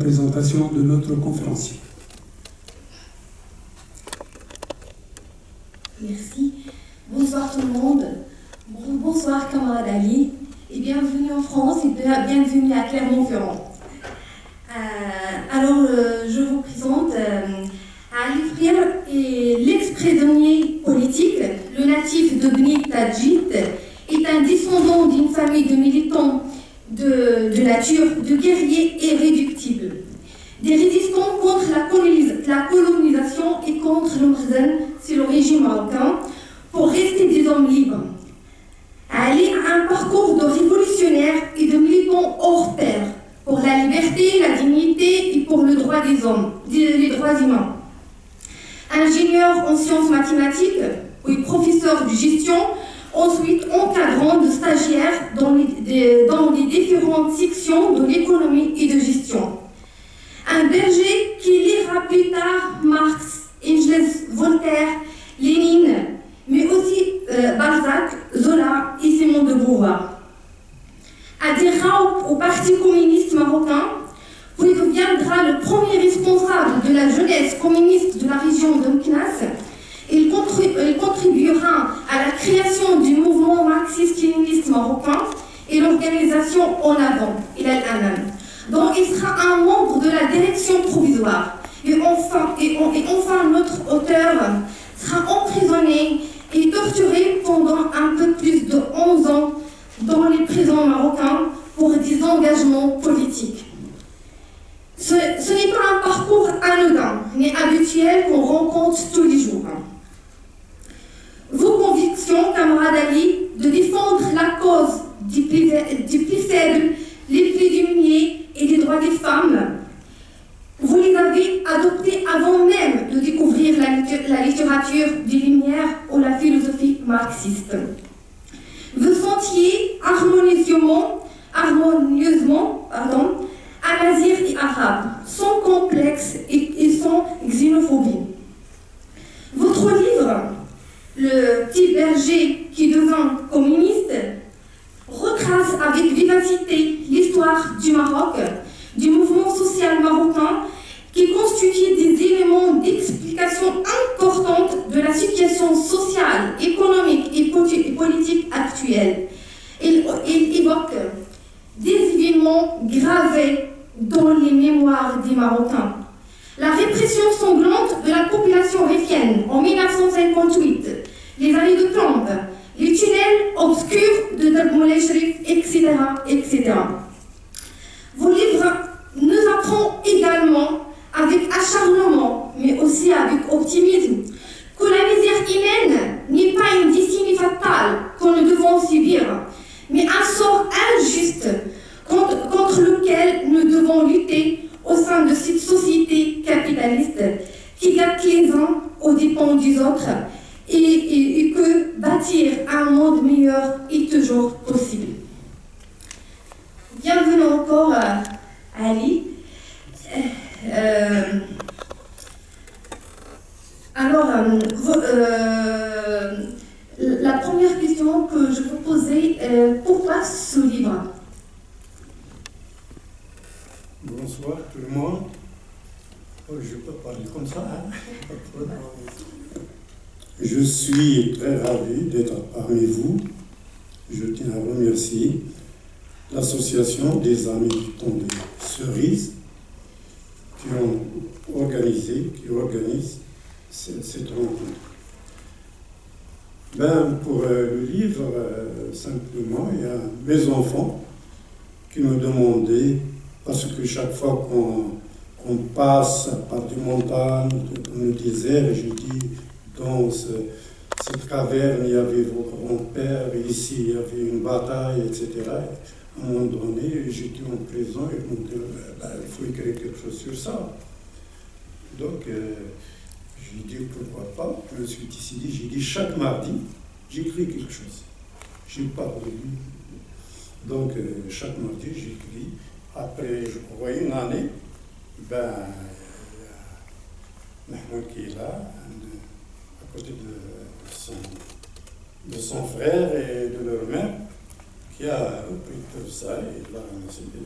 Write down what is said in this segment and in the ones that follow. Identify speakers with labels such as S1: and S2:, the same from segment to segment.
S1: présentation de notre conférencier.
S2: Merci. Bonsoir tout le monde. Bonsoir camarade Ali. Et bienvenue en France et bienvenue à Clermont-Ferrand. Je vous présente Ali Frère est l'ex-prisonnier politique, le natif de Bni Tadjit, est un descendant d'une famille de militants de nature, de guerriers irréductibles, des résistants contre la colonisation et contre le Mrzen, c'est le régime marocain, pour rester des hommes libres. Ali a un parcours de révolutionnaire et de militant hors pair pour la liberté, la dignité et pour le droit des hommes, les droits humains. Ingénieur en sciences mathématiques, puis professeur de gestion, ensuite encadrant de stagiaires dans les différentes sections de l'économie et de gestion. Un berger qui lira plus tard Marx, Engels, Voltaire, Lénine, mais aussi Balzac, Zola et Simone de Beauvoir. Adhérant au Parti communiste marocain, puis deviendra le premier responsable de la jeunesse communiste de la région de Meknès. Il contribuera à la création du mouvement marxiste-léniniste marocain et l'organisation En Avant, Il Al-Aman, dont il sera un membre de la direction provisoire. Et enfin notre auteur sera emprisonné et torturé pendant un peu plus de 11 ans dans les prisons marocains pour des engagements politiques. Ce n'est pas un parcours anodin ni habituel qu'on rencontre tous les jours. Vos convictions, camarade Ali, de défendre la cause des plus faibles, les plus démunis et des droits des femmes, vous les avez adoptées avant même de découvrir la littérature des Lumières ou la philosophie marxiste. Vous sentiez harmonieusement amazigh et arabe, sans complexe et sans xénophobie. Votre livre, Le petit berger qui devint communiste, retrace avec vivacité l'histoire du Maroc, du mouvement social marocain, qui constitue des éléments d'explication importante de la situation sociale, économique et politique actuelle. Il évoque des événements gravés dans les mémoires des Marocains. La répression sanglante de la population rifienne en 1958, les années de plomb, les tunnels obscurs de Darb Moulay Sharif, etc., etc. Vos livres nous apprennent également, avec acharnement, mais aussi avec optimisme, que la misère humaine n'est pas une destinée fatale que nous devons subir, mais un sort injuste contre lequel nous devons lutter au sein de cette société capitaliste qui gâte les uns aux dépens des autres et que bâtir un monde meilleur est toujours possible. Bienvenue encore Ali. La première question que je vous posais, pourquoi ce livre?
S3: Bonsoir tout le monde. Oh, je peux parler comme ça, hein? Je suis très ravi d'être parmi vous. Je tiens à remercier l'association des Amis du Temps de Cerise qui organise cette rencontre. Pour le livre, simplement, il y a mes enfants qui me demandaient, parce que chaque fois qu'on passe par des montagnes, le désert, et je dis, dans cette caverne, il y avait vos grands-pères, et ici, il y avait une bataille, etc. À un moment donné, j'étais en prison, et ils m'ont dit, il faut écrire quelque chose sur ça. Donc, j'ai dit, pourquoi pas. Je me suis décidé, j'ai dit, chaque mardi, j'écris quelque chose. Je n'ai pas prévu. Donc, chaque mardi, j'écris. Après, je crois, une année, il y a Mahmoud qui est là, à côté de son frère et de leur mère, qui a repris tout ça et l'a enseigné.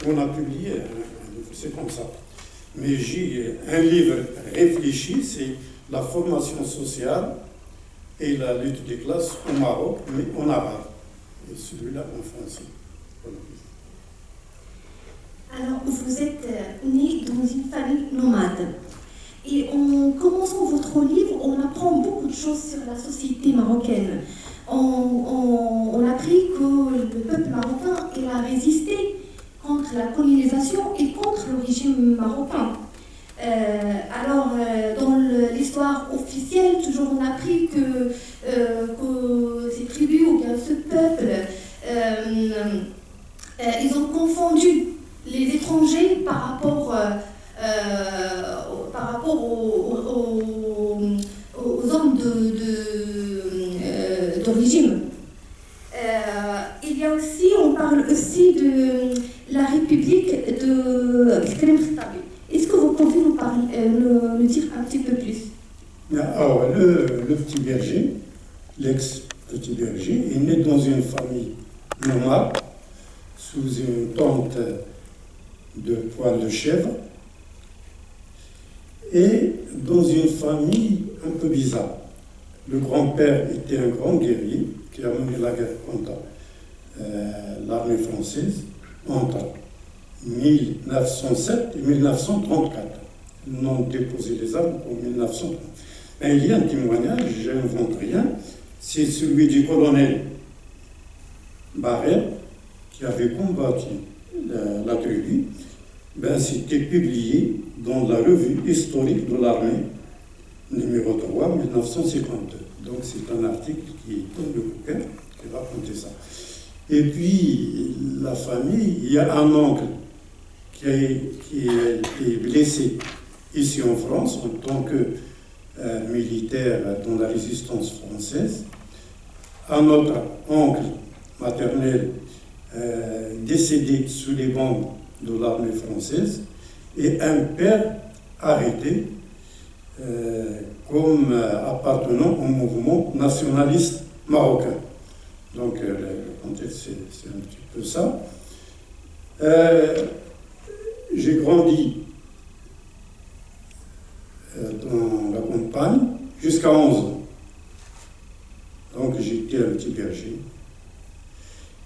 S3: On a publié un livre, c'est comme ça. Mais j'ai un livre réfléchi, c'est la formation sociale et la lutte des classes au Maroc, mais en arabe. Et celui-là en français. Voilà.
S2: Alors, vous êtes né dans une famille nomade. Et en commençant votre livre, on apprend beaucoup de choses sur la société marocaine. On a appris que le peuple marocain il a résisté contre la colonisation et contre le régime marocain. Dans l'histoire officielle, toujours on a appris que ces tribus ou bien ce peuple, ils ont confondu les étrangers par rapport aux hommes de régime. Il y a aussi, on parle aussi de la République de Krem Khatabi. Est-ce que vous pouvez nous dire un petit peu plus?
S3: Alors, le petit berger, l'ex-petit berger, est né dans une famille nomade, sous une tente de poils de chèvre, et dans une famille un peu bizarre. Le grand-père était un grand guerrier qui a mené la guerre contre l'armée française entre 1907 et 1934. Ils n'ont déposé les armes qu'en 1930. Mais il y a un témoignage, je n'invente rien, c'est celui du colonel Barret qui avait combattu la tribu. C'était publié dans la revue historique de l'armée, numéro 3, 1952. Donc c'est un article qui est dans le bouquin, qui racontait ça. Et puis, la famille, il y a un oncle qui a été blessé ici en France en tant que militaire dans la résistance française. Un autre oncle maternel décédé sous les bombes de l'armée française et un père arrêté comme appartenant au mouvement nationaliste marocain. Donc le contexte c'est un petit peu ça. J'ai grandi dans la campagne jusqu'à 11 ans. Donc j'étais un petit berger.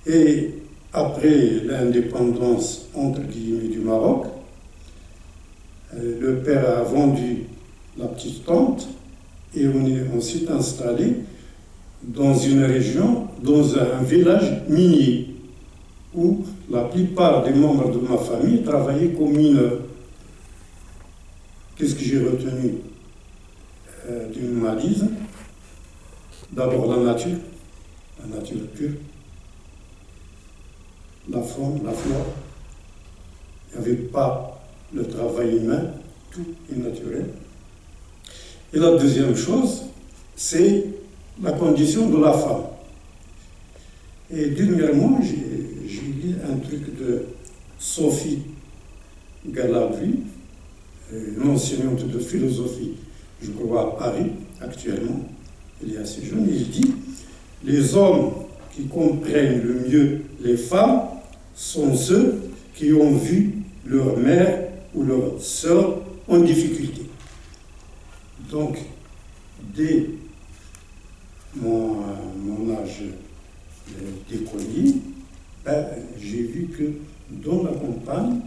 S3: Et après l'indépendance entre guillemets du Maroc, le père a vendu la petite tente et on s'est installé dans une région, dans un village minier, où la plupart des membres de ma famille travaillaient comme mineurs. Qu'est-ce que j'ai retenu d'une malise? D'abord la nature pure, la faune, la flore. Il n'y avait pas le travail humain, tout est naturel. Et la deuxième chose, c'est la condition de la femme. Et dernièrement, j'ai lu un truc de Sophie Galabri, une enseignante de philosophie, je crois à Paris, actuellement, elle est assez jeune, il dit « Les hommes qui comprennent le mieux les femmes sont ceux qui ont vu leur mère ou leur sœur en difficulté. » Donc, dès mon âge d'écolier, j'ai vu que dans la campagne,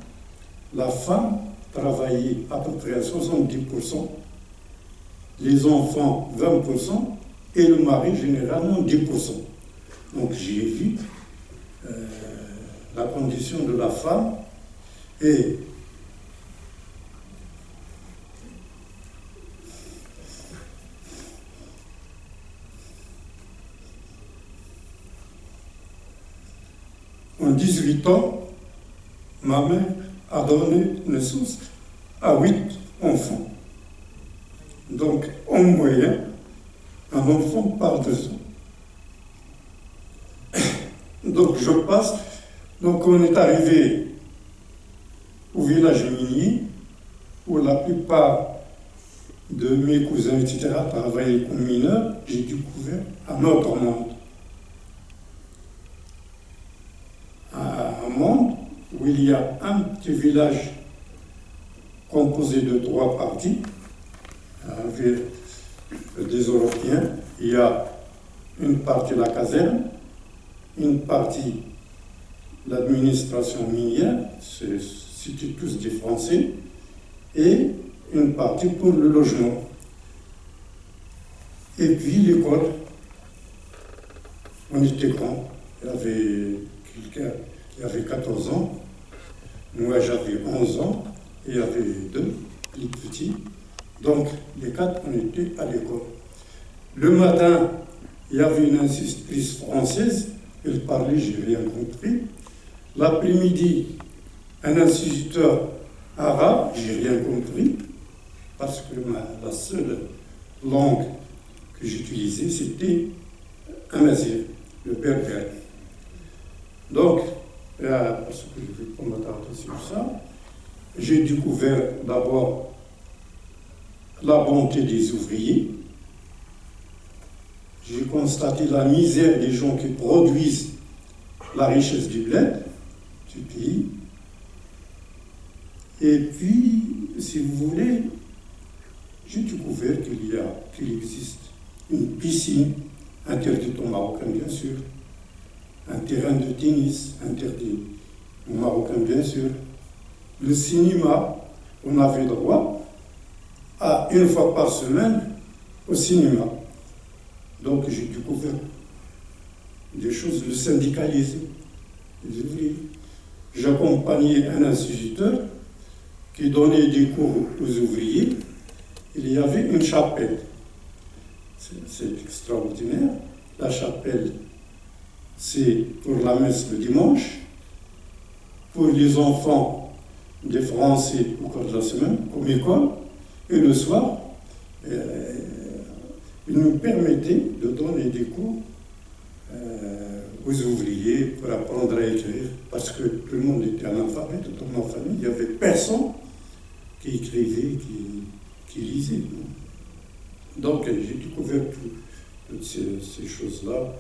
S3: la femme travaillait à peu près à 70%, les enfants 20% et le mari généralement 10%. Donc j'ai vu la condition de la femme et en 18 ans, ma mère a donné naissance à 8 enfants. Donc, en moyenne, un enfant par 2 ans. Donc, je passe. Donc, on est arrivé au village minier, où la plupart de mes cousins, etc., travaillaient comme mineurs. J'ai découvert un autre monde. Un monde où où il y a un petit village composé de 3 parties, avec des Européens. Il y a une partie la caserne, une partie l'administration minière, c'était tous des Français, et une partie pour le logement. Et puis l'école, on était grands. Il y avait quelqu'un qui avait 14 ans, moi j'avais 11 ans, et il y avait 2 les petits. Donc les 4, on était à l'école. Le matin, il y avait une institutrice française, elle parlait, j'ai rien compris. L'après-midi, un instituteur arabe, j'ai rien compris, parce que la seule langue que j'utilisais, c'était amazigh, le berbère. Donc, parce que je ne vais pas m'attarder sur ça, j'ai découvert d'abord la bonté des ouvriers. J'ai constaté la misère des gens qui produisent la richesse du bled, du pays. Et puis, si vous voulez, j'ai découvert qu'il existe une piscine, interdite aux Marocains bien sûr, un terrain de tennis, interdit aux Marocains bien sûr, le cinéma, on avait droit à 1 fois par semaine au cinéma. Donc j'ai découvert des choses, le syndicalisme, les ouvriers. J'accompagnais un instituteur qui donnait des cours aux ouvriers. Il y avait une chapelle. C'est extraordinaire. La chapelle, c'est pour la messe le dimanche, pour les enfants des Français au cours de la semaine, comme école, et le soir, il nous permettait de donner des cours aux ouvriers pour apprendre à écrire, parce que tout le monde était analphabète dans ma famille, il n'y avait personne qui écrivait, qui lisait. Donc j'ai découvert toutes ces choses-là.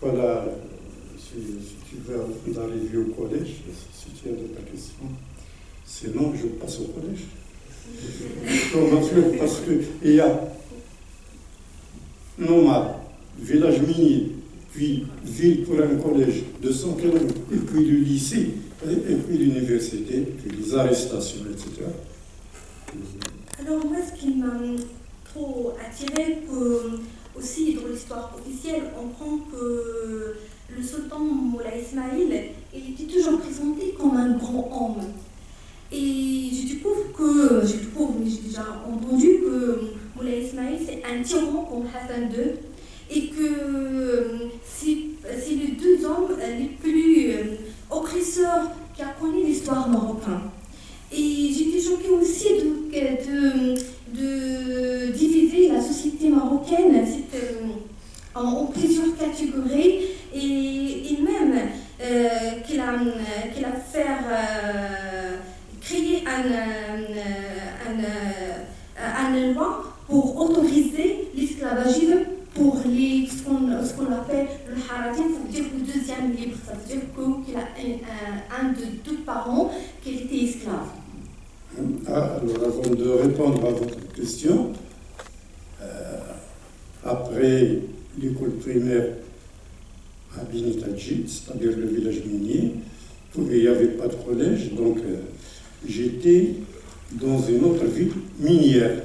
S3: Voilà, si tu veux arriver au collège, si tu as ta question. Sinon, je passe au collège. Parce qu'il y a nomade, village minier, puis ville pour un collège, 200 km, et puis le lycée, et puis l'université, puis les arrestations, etc.
S2: Alors moi, ce qui m'a trop attiré aussi dans l'histoire officielle, on prend que le sultan Moulay Ismaïl, il était toujours présenté comme un grand homme. Et je découvre, mais j'ai déjà entendu que Moulay Ismaïl c'est un tyran comme Hassan II, et que c'est les 2 hommes les plus oppresseurs qui a connu l'histoire marocaine. Et j'étais choquée aussi de diviser la société marocaine en plusieurs catégories, et même qu'il a fait créer une loi pour autoriser l'esclavagisme pour ce qu'on appelle le haradim, ça veut dire le deuxième libre, ça veut dire qu'il a un de 2 parents qui était esclave.
S3: Alors, avant de répondre à votre question, après l'école primaire à Beni Tadjid, c'est-à-dire le village minier, il n'y avait pas de collège, donc j'étais dans une autre ville minière.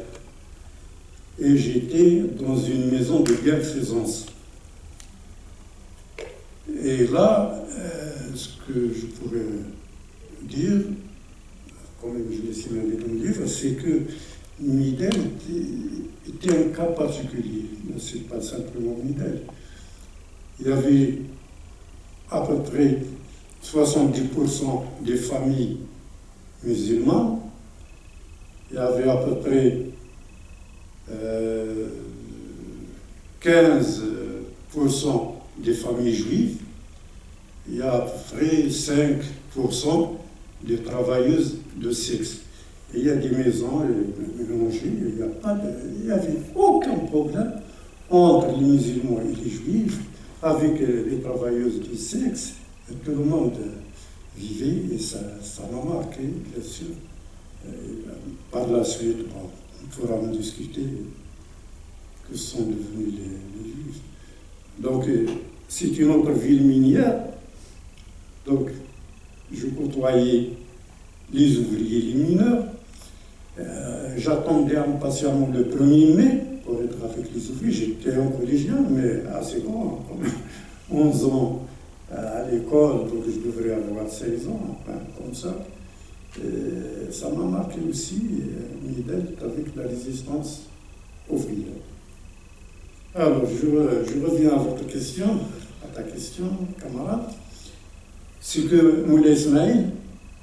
S3: Et j'étais dans une maison de bienfaisance. Et là, ce que je pourrais dire, quand même je l'ai signalé dans le livre, c'est que Midel était un cas particulier. Ce n'est pas simplement Midel. Il y avait à peu près 70% des familles musulmanes. Il y avait à peu près 15% des familles juives, il y a à peu près 5% des travailleuses de sexe. Et il y a des maisons mélangées, il n'y avait aucun problème entre les musulmans et les juifs avec les travailleuses de sexe. Tout le monde vivait, et ça m'a marqué, bien sûr. Par la suite, bon, on pourra en discuter, que sont devenus les Juifs. Donc, c'est une autre ville minière. Donc, je côtoyais les ouvriers, les mineurs. J'attendais impatiemment le 1er mai pour être avec les ouvriers. J'étais un collégien, mais assez grand, comme 11 ans à l'école, donc je devrais avoir 16 ans, enfin, comme ça. Et ça m'a marqué aussi, Midelt, avec la résistance ouvrière. Alors, je reviens à votre question, à ta question, camarade. C'est que Moulay Ismaïl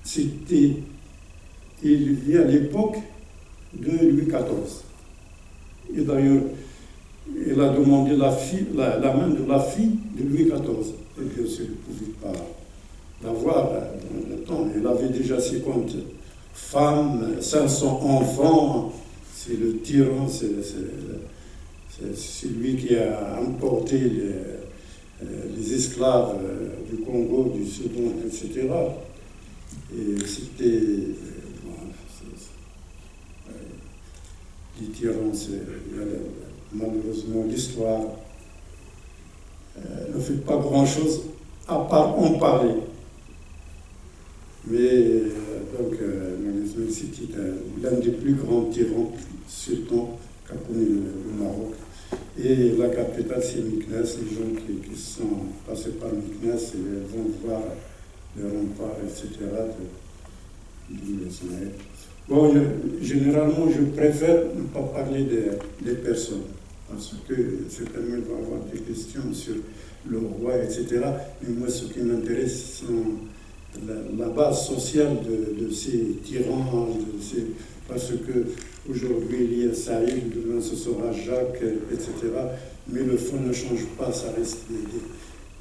S3: s'était élevé à l'époque de Louis XIV. Et d'ailleurs, il a demandé la main de la fille de Louis XIV. Et bien sûr, il ne pouvait pas l'avoir dans le temps. Il avait déjà 50 femmes, 500 enfants. C'est le tyran, c'est lui qui a emporté les esclaves du Congo, du Soudan, etc. Et c'était... les tyrans, malheureusement, l'histoire ne fait pas grand-chose à part en parler. Mais donc, c'était l'un des plus grands tyrans sultans qu'a connu le Maroc. Et la capitale, c'est Meknès. Les gens qui sont passés par Meknès vont voir les remparts, etc. de Ismaël. Bon, généralement, je préfère ne pas parler des personnes, parce que certainement, il va y avoir des questions sur le roi, etc. Mais moi, ce qui m'intéresse, c'est la base sociale de ces tyrans, parce que aujourd'hui, il y a Saïd, demain ce sera Jacques, etc. Mais le fond ne change pas, ça reste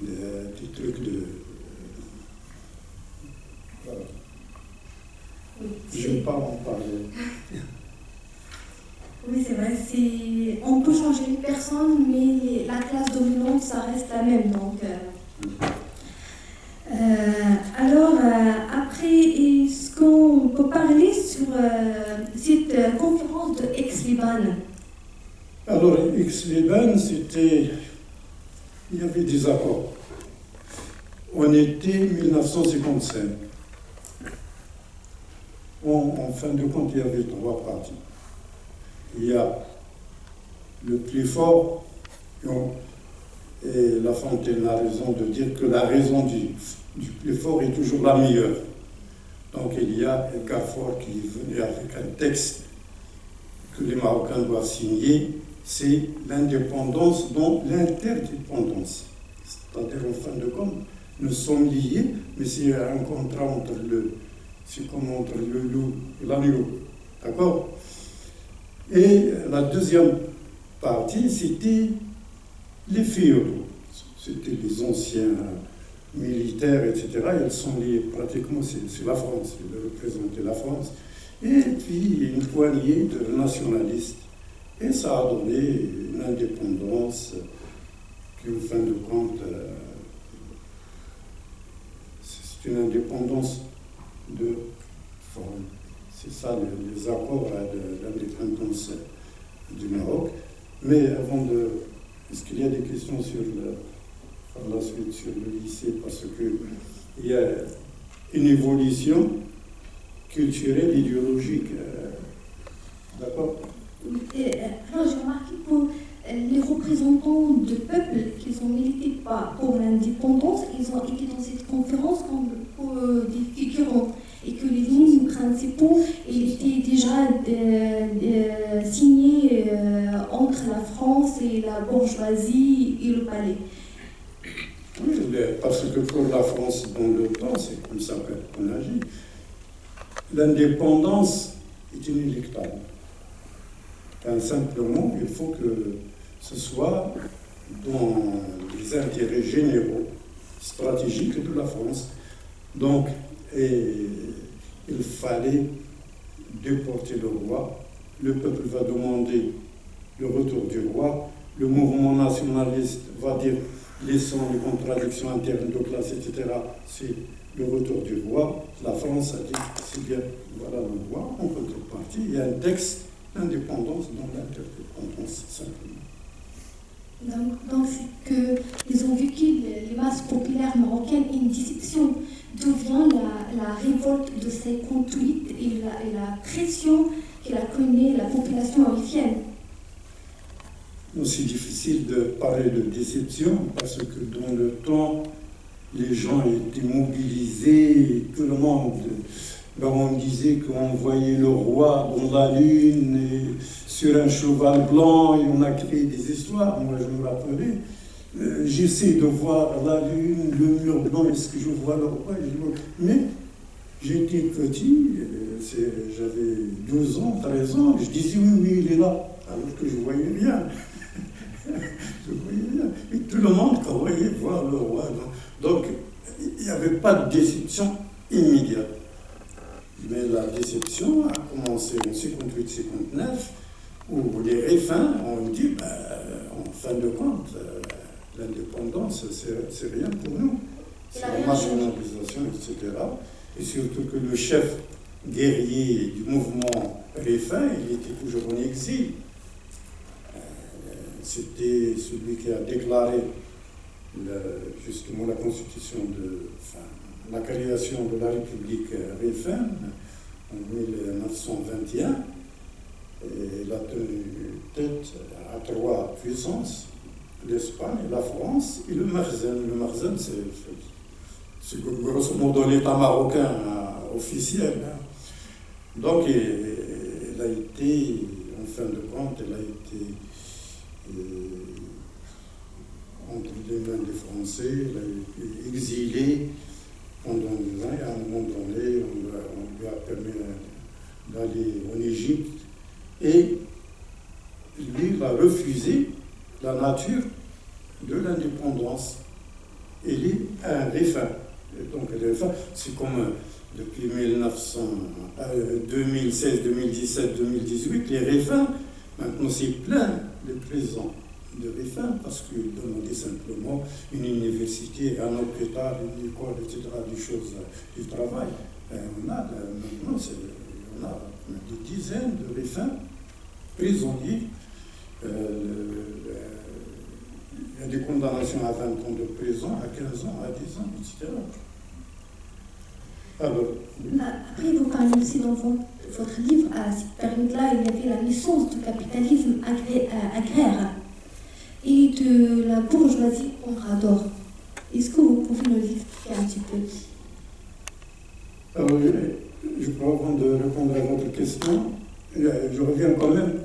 S3: des trucs de... Voilà. Je ne vais pas en parler.
S2: Oui, c'est vrai. On peut changer les personnes, mais la classe dominante, ça reste la même. Donc, après, est-ce qu'on peut parler sur cette conférence de Aix-les-Bains?
S3: Alors, Aix-les-Bains, il y avait des accords. On était 1955. En fin de compte, il y avait 3 parties. Il y a le plus fort, et La Fontaine a raison de dire que la raison du plus fort est toujours la meilleure. Donc il y a un Carrefour qui est venu avec un texte que les Marocains doivent signer, c'est l'indépendance, donc l'interdépendance. C'est-à-dire, en fin de compte, nous sommes liés, mais c'est un contrat entre c'est comme entre le loup et l'agneau. D'accord? Et la deuxième partie, c'était les féodaux. C'était les anciens militaires, etc. Ils sont liés pratiquement, c'est la France, ils représentaient la France. Et puis une poignée de nationalistes. Et ça a donné une indépendance qui, en fin de compte, c'est une indépendance de forme. C'est ça les accords de l'indépendance du Maroc. Mais avant de... Est-ce qu'il y a des questions par la suite sur le lycée? Parce qu'il y a une évolution culturelle, idéologique. D'accord?
S2: Alors, j'ai remarqué que les représentants du peuple qui ont milité pour l'indépendance, ils ont été dans cette conférence comme des figurants. Et que les lignes principaux étaient déjà signés entre la France et la bourgeoisie et le palais.
S3: Oui, parce que pour la France, dans le temps, c'est comme ça qu'on agit. L'indépendance est inéluctable. Simplement, il faut que ce soit dans les intérêts généraux, stratégiques de la France. Donc, il fallait déporter le roi. Le peuple va demander le retour du roi. Le mouvement nationaliste va dire laissons les contradictions internes de classe, etc. C'est le retour du roi, la France a dit c'est bien, voilà le roi, en contrepartie, il y a un texte d'indépendance dans l'interdépendance, simplement.
S2: Donc c'est qu'ils ont vécu les masses populaires marocaines une déception, d'où vient la révolte de 58 et la pression qu'elle a connue la population haïtienne.
S3: C'est difficile de parler de déception parce que dans le temps, les gens étaient mobilisés, tout le monde. On disait qu'on voyait le roi dans la lune et sur un cheval blanc et on a créé des histoires. Moi, je me rappelais, j'essaie de voir la lune, le mur blanc, est-ce que je vois le roi? Mais j'étais petit, j'avais 12 ans, 13 ans, je disais oui, il est là, alors que je ne voyais rien. Je voyais rien. Et tout le monde croyait voir le roi. Donc, il n'y avait pas de déception immédiate. Mais la déception a commencé en 58-59, où les Réfins ont dit, en fin de compte, l'indépendance, c'est rien pour nous. C'est la marginalisation, etc. Et surtout que le chef guerrier du mouvement Réfin, il était toujours en exil. C'était celui qui a déclaré justement la constitution la création de la République Réfin en 1921. Et il a tenu tête à 3 puissances, l'Espagne, la France et le Maroc. Le Maroc, c'est grosso modo l'État marocain officiel. Donc, il a été, en fin de compte, il a été entre les mains des Français, il a été exilé pendant 10 ans, et à un moment donné, on lui a permis d'aller en Égypte, et lui, il a refusé la nature de l'indépendance. Il est un Réfin. Donc, les Réfins, c'est comme depuis 2016, 2017, 2018, les Réfins, maintenant c'est plein de présents de Réfin parce qu'ils demandaient simplement une université, un hôpital, une école, etc., des choses du travail. On a maintenant on a des dizaines de Réfins prisonniers. Il y a des condamnations à 20 ans de prison, à 15 ans, à 10 ans, etc. Alors,
S2: après, vous parlez aussi dans votre livre, à cette période-là, il y avait la naissance du capitalisme agraire et de la bourgeoisie comprador. Est-ce que vous pouvez nous expliquer un petit peu?
S3: Alors, je crois, avant de répondre à votre question, je reviens quand même.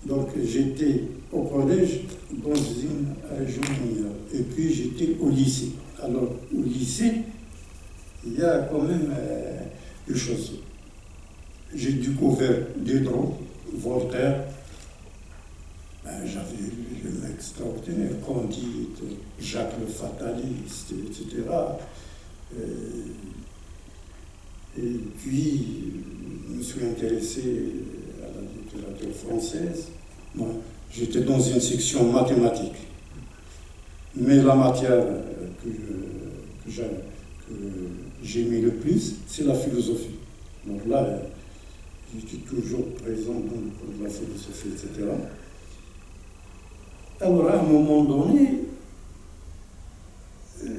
S3: Donc, j'étais au collège dans une région minière, et puis j'étais au lycée. Alors, au lycée, il y a quand même des choses. J'ai découvert Diderot, Voltaire. J'avais lu le mec extraordinaire, Candide, Jacques le Fataliste, etc. Et puis, je me suis intéressé à la littérature française. Moi, j'étais dans une section mathématique. Mais la matière que j'aimais le plus, c'est la philosophie. Donc là, j'étais toujours présent dans le cours de la philosophie, etc. Alors, à un moment donné,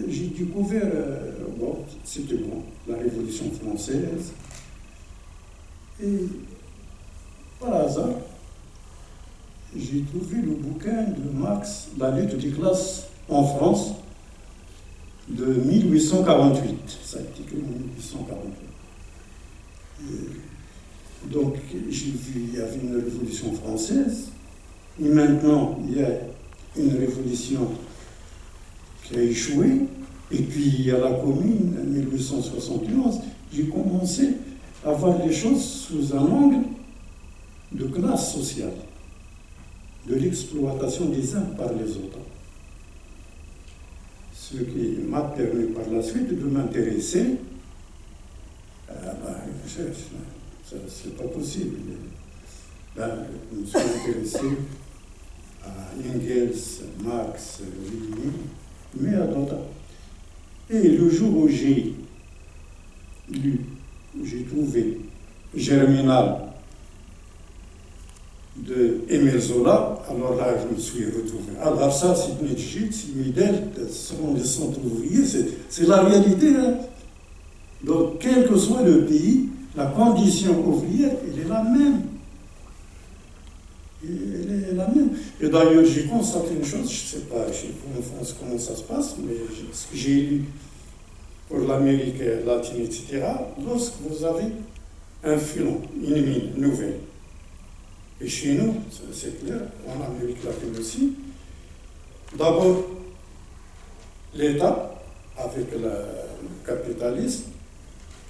S3: j'ai découvert, c'était bon, la Révolution française. Et par hasard, j'ai trouvé le bouquin de Marx, La lutte des classes en France, de 1848. Ça a été écrit en 1848. Donc, j'ai vu, il y avait une révolution française, et maintenant, il y a une révolution qui a échoué, et puis il y a la Commune, en 1871. J'ai commencé à voir les choses sous un angle de classe sociale, de l'exploitation des uns par les autres. Ce qui m'a permis par la suite de m'intéresser c'est pas possible. Je me suis intéressé à Engels, Marx, Lénine, mais à d'autres. Et le jour où j'ai trouvé Germinal de Émile Zola, alors là, je me suis retrouvé. Alors ça, c'est Nedjid, c'est Midel, ce sont les centres ouvriers, c'est la réalité. Hein. Donc, quel que soit le pays, la condition ouvrière, elle est la même. Elle est la même. Et d'ailleurs, j'ai constaté une chose, je ne sais pas chez vous en France comment ça se passe, mais ce que j'ai lu pour l'Amérique latine, etc., lorsque vous avez un filon, une mine nouvelle, et chez nous, c'est clair, en Amérique latine aussi, d'abord, l'État, avec le capitalisme,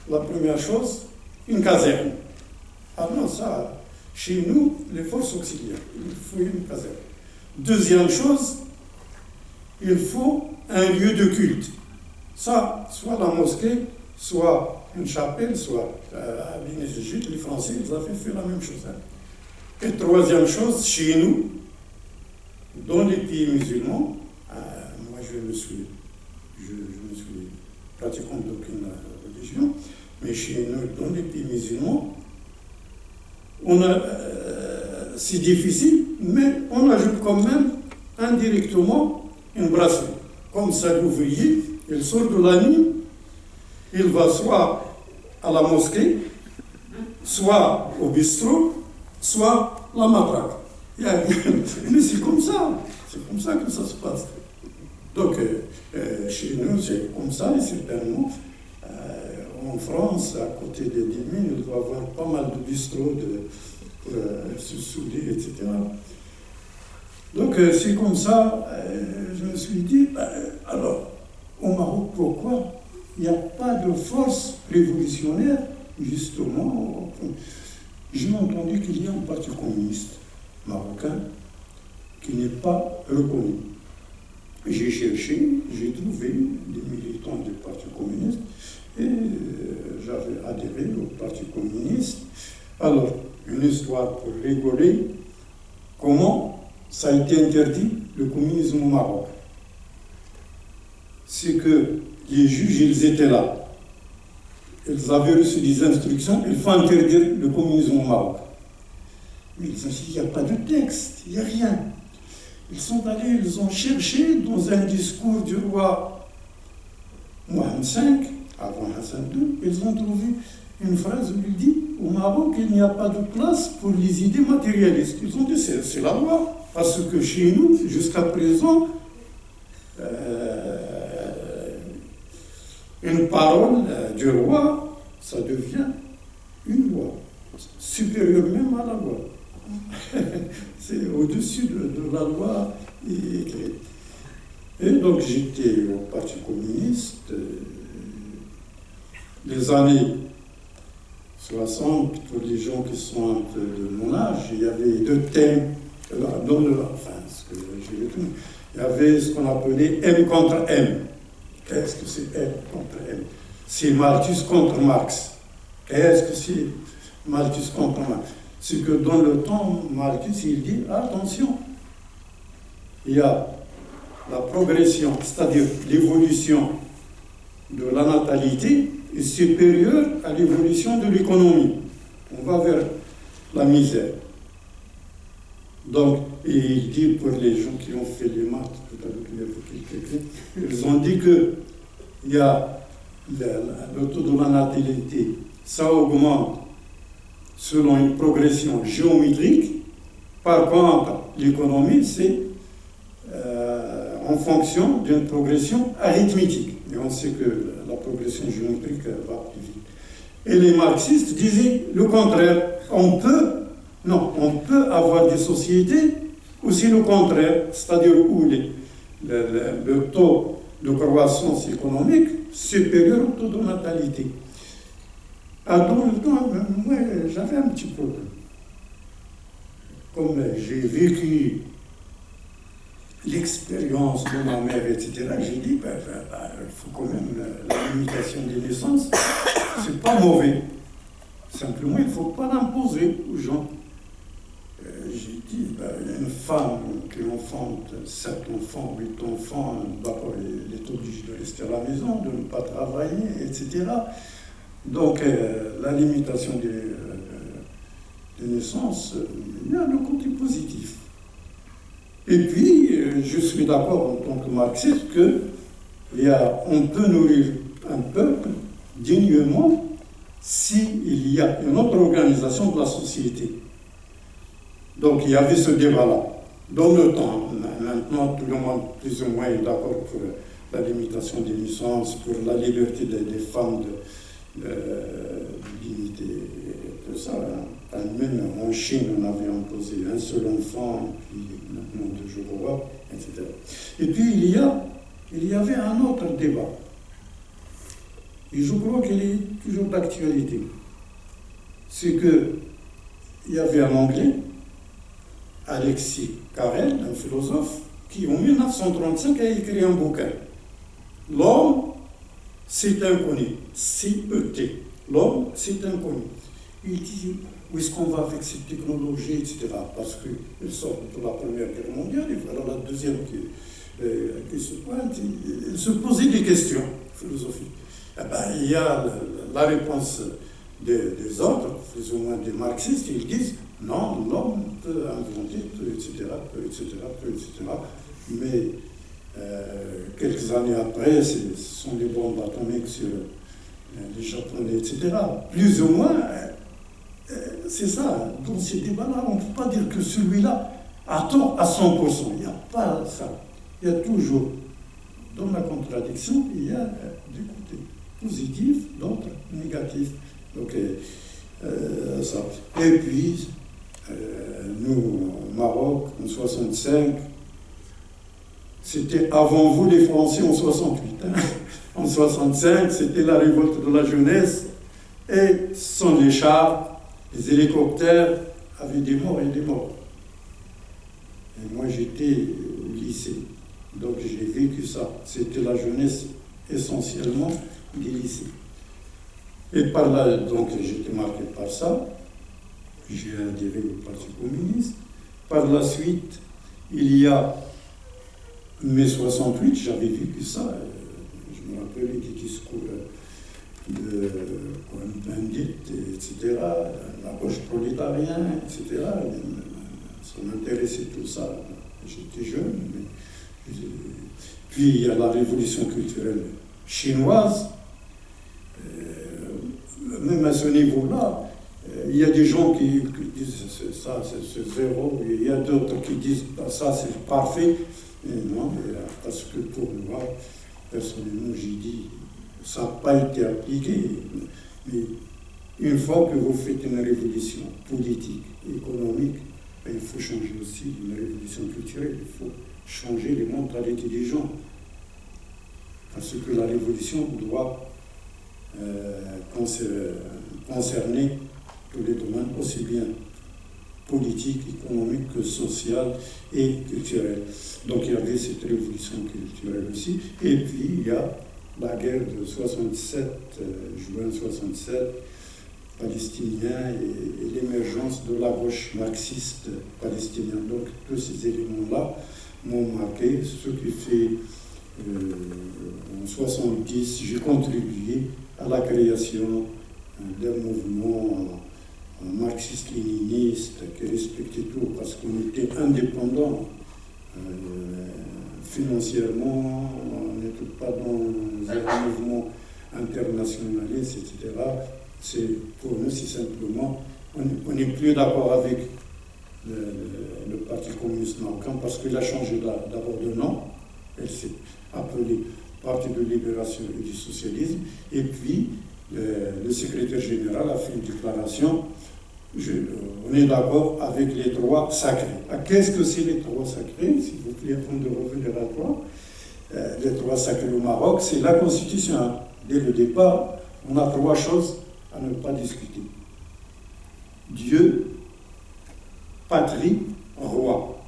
S3: la première chose, une caserne. Ah non, ça, chez nous, les forces auxiliaires, il faut une caserne. Deuxième chose, il faut un lieu de culte. Ça, soit la mosquée, soit une chapelle, soit à l'Égypte, les Français, ils avaient fait la même chose. Hein. Et troisième chose, chez nous, dans les pays musulmans, moi je me suis pratiquant d'aucune religion, mais chez nous, dans les pays musulmans, c'est difficile, mais on ajoute quand même indirectement une brasserie. Comme ça, l'ouvrier, il sort de la nuit, il va soit à la mosquée, soit au bistrot, soit la matraque. Mais c'est comme ça que ça se passe. Donc, chez nous, c'est comme ça, et certainement, en France, à côté des mines, il doit y avoir pas mal de bistrots pour se souder, etc. Donc, c'est comme ça, je me suis dit, alors, au Maroc, pourquoi il n'y a pas de force révolutionnaire, justement? J'ai entendu qu'il y a un parti communiste marocain qui n'est pas reconnu. J'ai cherché, j'ai trouvé des militants du Parti communiste et j'avais adhéré au Parti communiste. Alors, une histoire pour rigoler, comment ça a été interdit, le communisme au Maroc. C'est que les juges, ils étaient là. Ils avaient reçu des instructions, il faut interdire le communisme au Maroc. Mais ils ont dit, il n'y a pas de texte, il n'y a rien. Ils sont allés, ils ont cherché dans un discours du roi Mohamed V, avant Hassan II, ils ont trouvé une phrase où il dit, au Maroc, il n'y a pas de place pour les idées matérialistes. Ils ont dit, c'est la loi, parce que chez nous, jusqu'à présent, une parole du roi, ça devient une loi, supérieure même à la loi. C'est au-dessus de la loi écrite. Et donc j'étais au Parti communiste. Les années 60, pour les gens qui sont un peu de mon âge, il y avait deux thèmes. Il y avait ce qu'on appelait M contre M. Qu'est-ce que c'est M contre M? C'est Malthus contre Marx. Qu'est-ce que c'est Malthus contre Marx? C'est que dans le temps, Malthus, il dit, attention, il y a la progression, c'est-à-dire l'évolution de la natalité est supérieure à l'évolution de l'économie. On va vers la misère. Donc, et il dit pour les gens qui ont fait les maths, tout à l'heure, ils ont dit que il y a le taux de la natalité, ça augmente selon une progression géométrique. Par contre, l'économie, c'est en fonction d'une progression arithmétique. Et on sait que la progression géométrique va plus vite. Et les marxistes disaient le contraire. On peut avoir des sociétés où c'est le contraire, c'est-à-dire où le taux de croissance économique supérieur au taux de natalité. Dans le temps, moi, j'avais un petit problème. Comme j'ai vécu l'expérience de ma mère, etc., j'ai dit, il faut quand même la limitation des naissances, c'est pas mauvais. Simplement, il ne faut pas l'imposer aux gens. J'ai une femme qui enfante 7 enfants, 8 enfants, d'abord elle est obligée de rester à la maison, de ne pas travailler, etc. Donc la limitation des naissances, il y a le côté positif. Et puis, je suis d'accord en tant que marxiste qu'on peut nourrir un peuple dignement s'il y a une autre organisation de la société. Donc il y avait ce débat-là. Dans le temps, maintenant tout le monde plus ou moins est d'accord pour la limitation des naissances, pour la liberté des femmes de limiter tout ça. Même en Chine, on avait imposé un seul enfant, puis maintenant 2 jours au revoir, etc. Et puis il y avait un autre débat. Et je crois qu'il est toujours d'actualité. C'est qu'il y avait un Anglais, Alexis Carrel, un philosophe, qui en 1935 a écrit un bouquin. L'homme, c'est inconnu. C-E-T. L'homme, c'est inconnu. Il dit, où est-ce qu'on va avec cette technologie, etc. Parce qu'il sort de la Première Guerre mondiale, et voilà la deuxième qui se pointe. Il se posait des questions philosophiques. Eh ben, il y a la réponse des autres, plus ou moins des marxistes, ils disent non, l'homme peut inventer, etc. Mais quelques années après, ce sont les bombes atomiques sur les Japonais, etc. Plus ou moins, c'est ça. Dans ces débats-là, on ne peut pas dire que celui-là a tort à 100%. Il n'y a pas ça. Il y a toujours, dans la contradiction, il y a des côtés positifs, d'autres négatifs. Donc, ça. Et puis, nous, au Maroc, en 65, c'était avant vous les Français en 68. Hein. En 65, c'était la révolte de la jeunesse, et sans les chars, les hélicoptères avaient des morts et des morts. Et moi, j'étais au lycée, donc j'ai vécu ça. C'était la jeunesse essentiellement des lycées. Et par là, donc j'étais marqué par ça. J'ai adhéré au Parti communiste. Par la suite, il y a mai 68, j'avais vécu ça. Je me rappelais des discours de Cohn-Bendit, etc., la gauche prolétarienne, etc. Ça m'intéressait tout ça. J'étais jeune. Mais... Puis il y a la révolution culturelle chinoise. Même à ce niveau-là, il y a des gens qui disent ça, c'est zéro, et il y a d'autres qui disent ça, c'est parfait. Mais non, parce que pour moi, personnellement, j'ai dit, ça n'a pas été appliqué. Mais une fois que vous faites une révolution politique, économique, il faut changer aussi une révolution culturelle, il faut changer les mentalités des gens. Parce que la révolution doit concerner tous les domaines, aussi bien politique, économique que social et culturel. Donc il y avait cette révolution culturelle aussi. Et puis il y a la guerre de 67, juin 67, palestinien et l'émergence de la gauche marxiste palestinienne. Donc tous ces éléments-là m'ont marqué, ce qui fait en 70, j'ai contribué à la création d'un mouvement marxiste-léniniste qui respectait tout, parce qu'on était indépendant financièrement, on n'était pas dans un mouvement internationaliste, etc. Pour nous, c'est simplement, on n'est plus d'accord avec le Parti communiste marocain, parce qu'il a changé d'abord de nom, elle s'est appelée Parti de libération et du socialisme, et puis le secrétaire général a fait une déclaration, on est d'accord avec les droits sacrés. Qu'est-ce que c'est les droits sacrés, s'il vous plaît, avant de revenir à toi? Les droits sacrés au Maroc, c'est la Constitution. Dès le départ, on a 3 choses à ne pas discuter. Dieu, patrie, roi.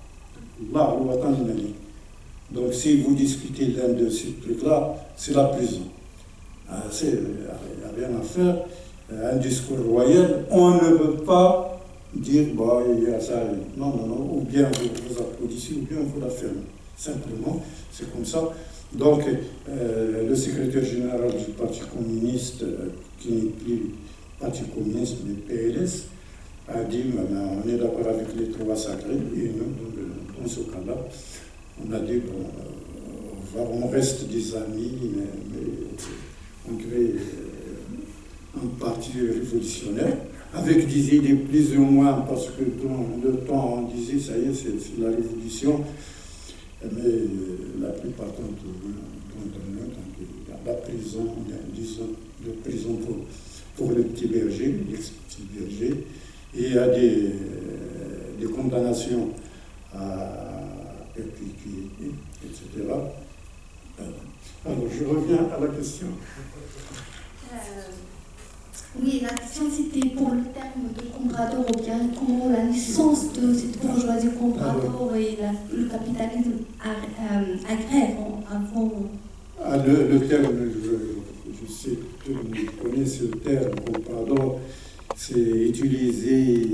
S3: La roi Tanzanie. Donc si vous discutez l'un de ces trucs-là, c'est la prison. Il n'y a rien à faire. Un discours royal, on ne veut pas dire, bah, il y a ça. Non, non, non, ou bien vous applaudissez, ou bien vous la fermez. Simplement, c'est comme ça. Donc, le secrétaire général du Parti communiste, qui n'est plus Parti communiste, mais PLS, a dit, on est d'accord avec les trois sacrés, et nous, dans ce cas-là, on a dit, bon, on reste des amis, mais on crée un parti révolutionnaire, avec des idées plus ou moins, parce que dans le temps, on disait, ça y est, c'est la révolution, mais la plupart d'entre nous, il y a la prison, disons, de prison pour le petit berger, l'ex-petit berger, et il y a des condamnations à perpétuité, etc. Alors, je reviens à la question.
S2: Oui, la question c'était pour le terme de comprador, ou bien comment la naissance de cette bourgeoisie comprador et le capitalisme agraire avant.
S3: Le terme, je sais que tout le monde connaît ce terme, comprador, c'est utilisé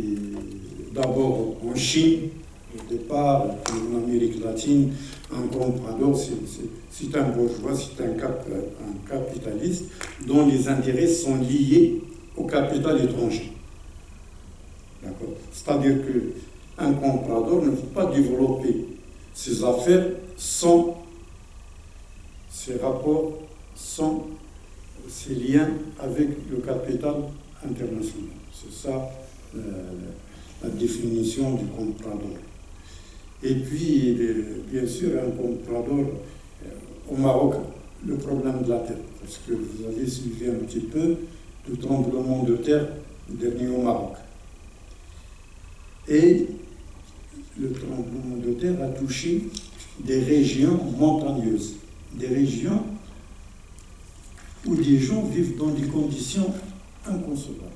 S3: d'abord en Chine, au départ, en Amérique latine. Un comprador, c'est un bourgeois, c'est un capitaliste dont les intérêts sont liés au capital étranger. D'accord? C'est-à-dire qu'un comprador ne peut pas développer ses affaires sans ses rapports, sans ses liens avec le capital international. C'est ça la définition du comprador. Et puis, bien sûr, un comprador au Maroc, le problème de la terre, parce que vous avez suivi un petit peu le tremblement de terre dernier au Maroc. Et le tremblement de terre a touché des régions montagneuses, des régions où des gens vivent dans des conditions inconcevables.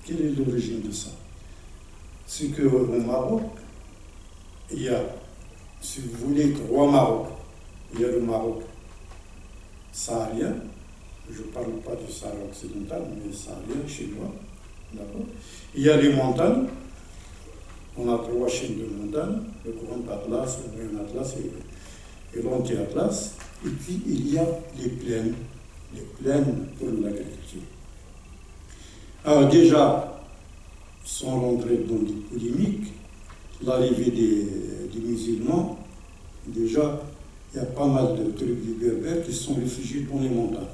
S3: Quelle est l'origine de ça? C'est qu'au Maroc, il y a, si vous voulez, trois Maroc. Il y a le Maroc saharien, je ne parle pas du Sahara occidental, mais saharien, chinois, d'accord? Il y a les montagnes, on a trois chaînes de montagnes, le Grand Atlas, le Moyen Atlas et l'Anti-Atlas, et puis il y a les plaines pour l'agriculture. Alors déjà, sans rentrer dans des polémiques, l'arrivée des musulmans, déjà, il y a pas mal de tribus berbères qui sont réfugiés dans les montagnes.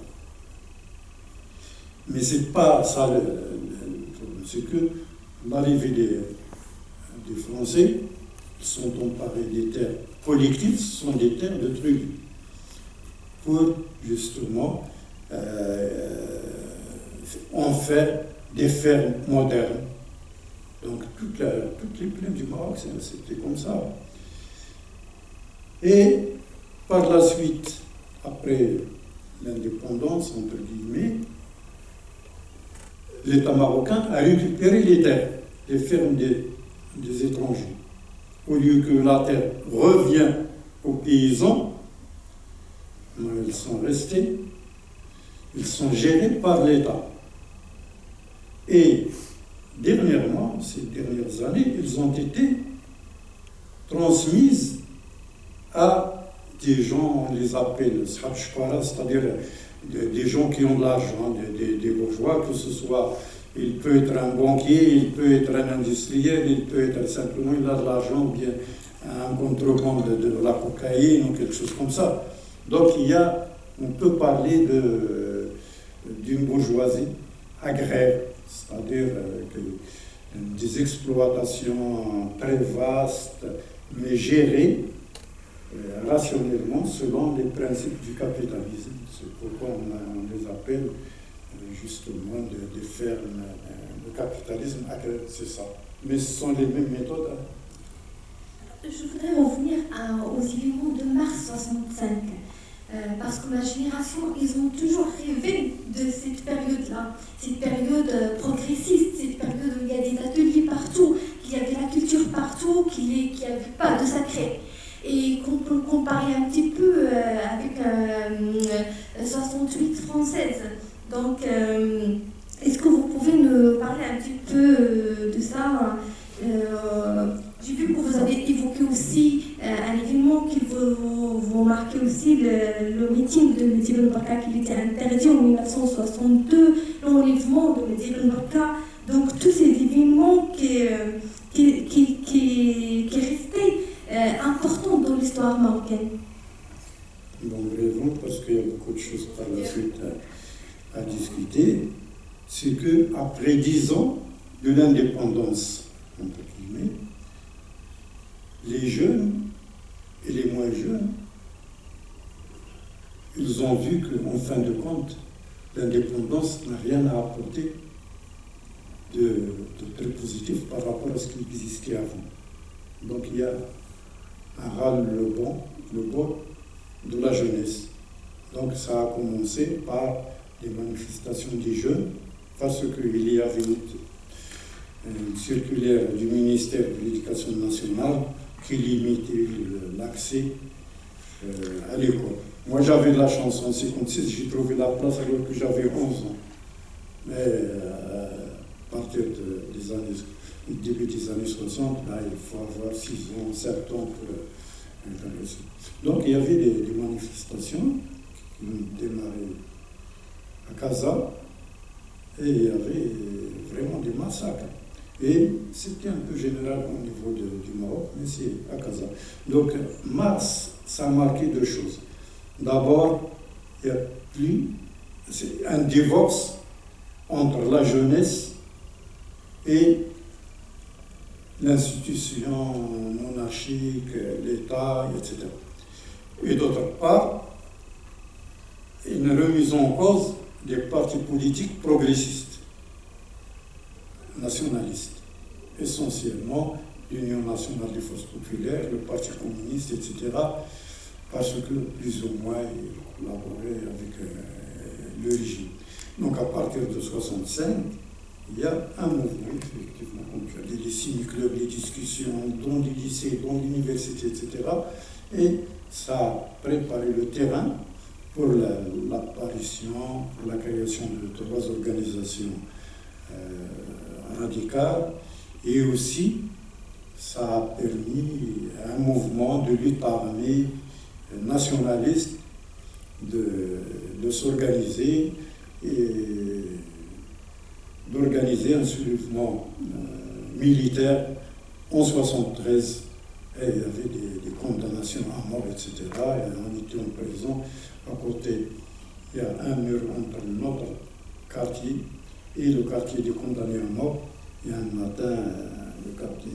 S3: Mais ce n'est pas ça le problème, c'est que l'arrivée des Français, qui sont emparés des terres collectives, ce sont des terres de tribus, pour justement en faire des fermes modernes. Donc toutes les plaines du Maroc, c'était comme ça. Et par la suite, après l'indépendance, entre guillemets, l'État marocain a récupéré les terres, les fermes des étrangers. Au lieu que la terre revienne aux paysans, ils sont restés, ils sont gérés par l'État. Et dernièrement, ces dernières années, ils ont été transmises à des gens, on les appelle Shab Shkara, c'est-à-dire des gens qui ont de l'argent, des bourgeois, que ce soit, il peut être un banquier, il peut être un industriel, il peut être simplement, il a de l'argent, ou bien un contrebande de la cocaïne ou quelque chose comme ça. Donc on peut parler d'une bourgeoisie agraire, c'est-à-dire des exploitations très vastes, mais gérées rationnellement selon les principes du capitalisme. C'est pourquoi on les appelle justement des fermes, le capitalisme agraire, c'est ça. Mais ce sont les mêmes méthodes.
S2: Je voudrais revenir aux événements de mars 65. Parce que ma génération, ils ont toujours rêvé de cette période-là, cette période progressiste, cette période où il y a des ateliers partout, qu'il y avait la culture partout, qu'il n'y avait pas de sacré. Et qu'on peut comparer un petit peu avec 68 française. Donc, est-ce que vous pouvez nous parler un petit peu guillotine de Mehdi Ben Barka qui était interdit en 1962, l'enlèvement de Mehdi Ben Barka. Donc tous ces événements qui restaient importants dans l'histoire marocaine.
S3: Bon, brièvement, parce qu'il y a beaucoup de choses par la suite à discuter, c'est qu'après 10 ans de l'indépendance, entre guillemets, les jeunes et les moins jeunes, ils ont vu qu'en fin de compte, l'indépendance n'a rien à apporter de très positif par rapport à ce qui existait avant. Donc il y a un ras-le-bas de la jeunesse. Donc ça a commencé par les manifestations des jeunes, parce qu'il y avait une circulaire du ministère de l'Éducation nationale qui limitait l'accès à l'école. Moi j'avais de la chance en 1956, j'ai trouvé la place alors que j'avais 11 ans. Mais à partir du début des années 60, là, il faut avoir 6 ans, 7 ans pour intéresser. Donc il y avait des manifestations qui ont démarré à Casa et il y avait vraiment des massacres. Et c'était un peu général au niveau du Maroc, mais c'est à Casa. Donc mars, ça a marqué 2 choses. D'abord, il y a c'est un divorce entre la jeunesse et l'institution monarchique, l'État, etc. Et d'autre part, une remise en cause des partis politiques progressistes, nationalistes, essentiellement l'Union nationale des forces populaires, le Parti communiste, etc., parce que plus ou moins ils collaboraient avec le régime. Donc à partir de 1965, il y a un mouvement, effectivement, comme tu as dit, les ciné-clubs, les discussions dans les lycées, dans l'université, etc. Et ça a préparé le terrain pour l'apparition, pour la création de 3 organisations radicales. Et aussi, ça a permis un mouvement de lutte armée nationaliste de s'organiser et d'organiser un soulèvement militaire en 1973. Et il y avait des condamnations à mort, etc. Et on était en prison. À côté, il y a un mur entre notre quartier et le quartier des condamnés à mort. Et un matin, le quartier,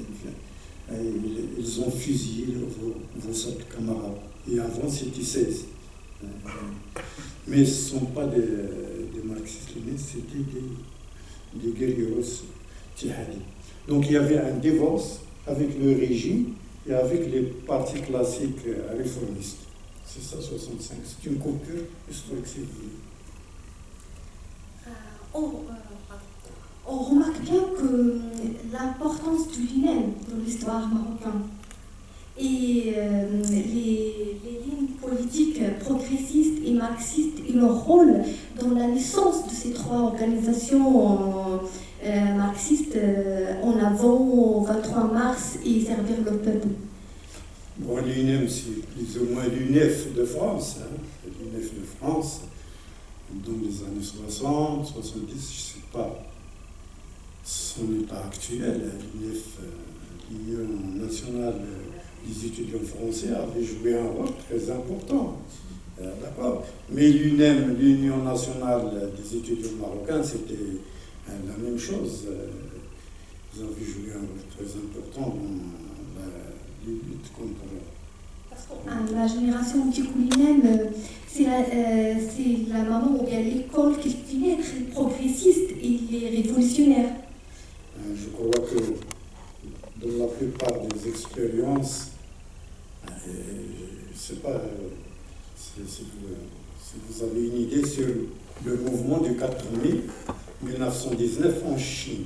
S3: ils ont fusillé vos autres camarades. Et avant, c'était 16. Mais ce ne sont pas des marxistes-léninistes, c'était des guerrieros djihadis. Donc il y avait un divorce avec le régime et avec les partis classiques réformistes. C'est ça, 65. C'est une coupure historique, si vous voulez.
S2: On remarque bien que l'importance du l'INEM dans l'histoire marocaine et les lignes politiques progressistes et marxistes et leur rôle dans la naissance de ces 3 organisations marxistes en avant au 23 mars et servir le peuple.
S3: Bon, l'UNEM, c'est plus ou moins l'UNEF de France. L'UNEF de France, dans les années 60, 70, je ne sais pas son état actuel. L'UNEF, l'Union nationale des étudiants français, avait joué un rôle très important. D'accord. Mais l'UNEM, l'Union nationale des étudiants marocains, c'était la même chose. Ils avaient joué un rôle très important dans la lutte contre.
S2: Parce que la génération anti-l'INEM, c'est la maman ou bien l'école qui finit être progressiste et les révolutionnaires.
S3: Je crois que dans la plupart des expériences, je ne sais pas si vous avez une idée sur le mouvement du 4 mai 1919 en Chine.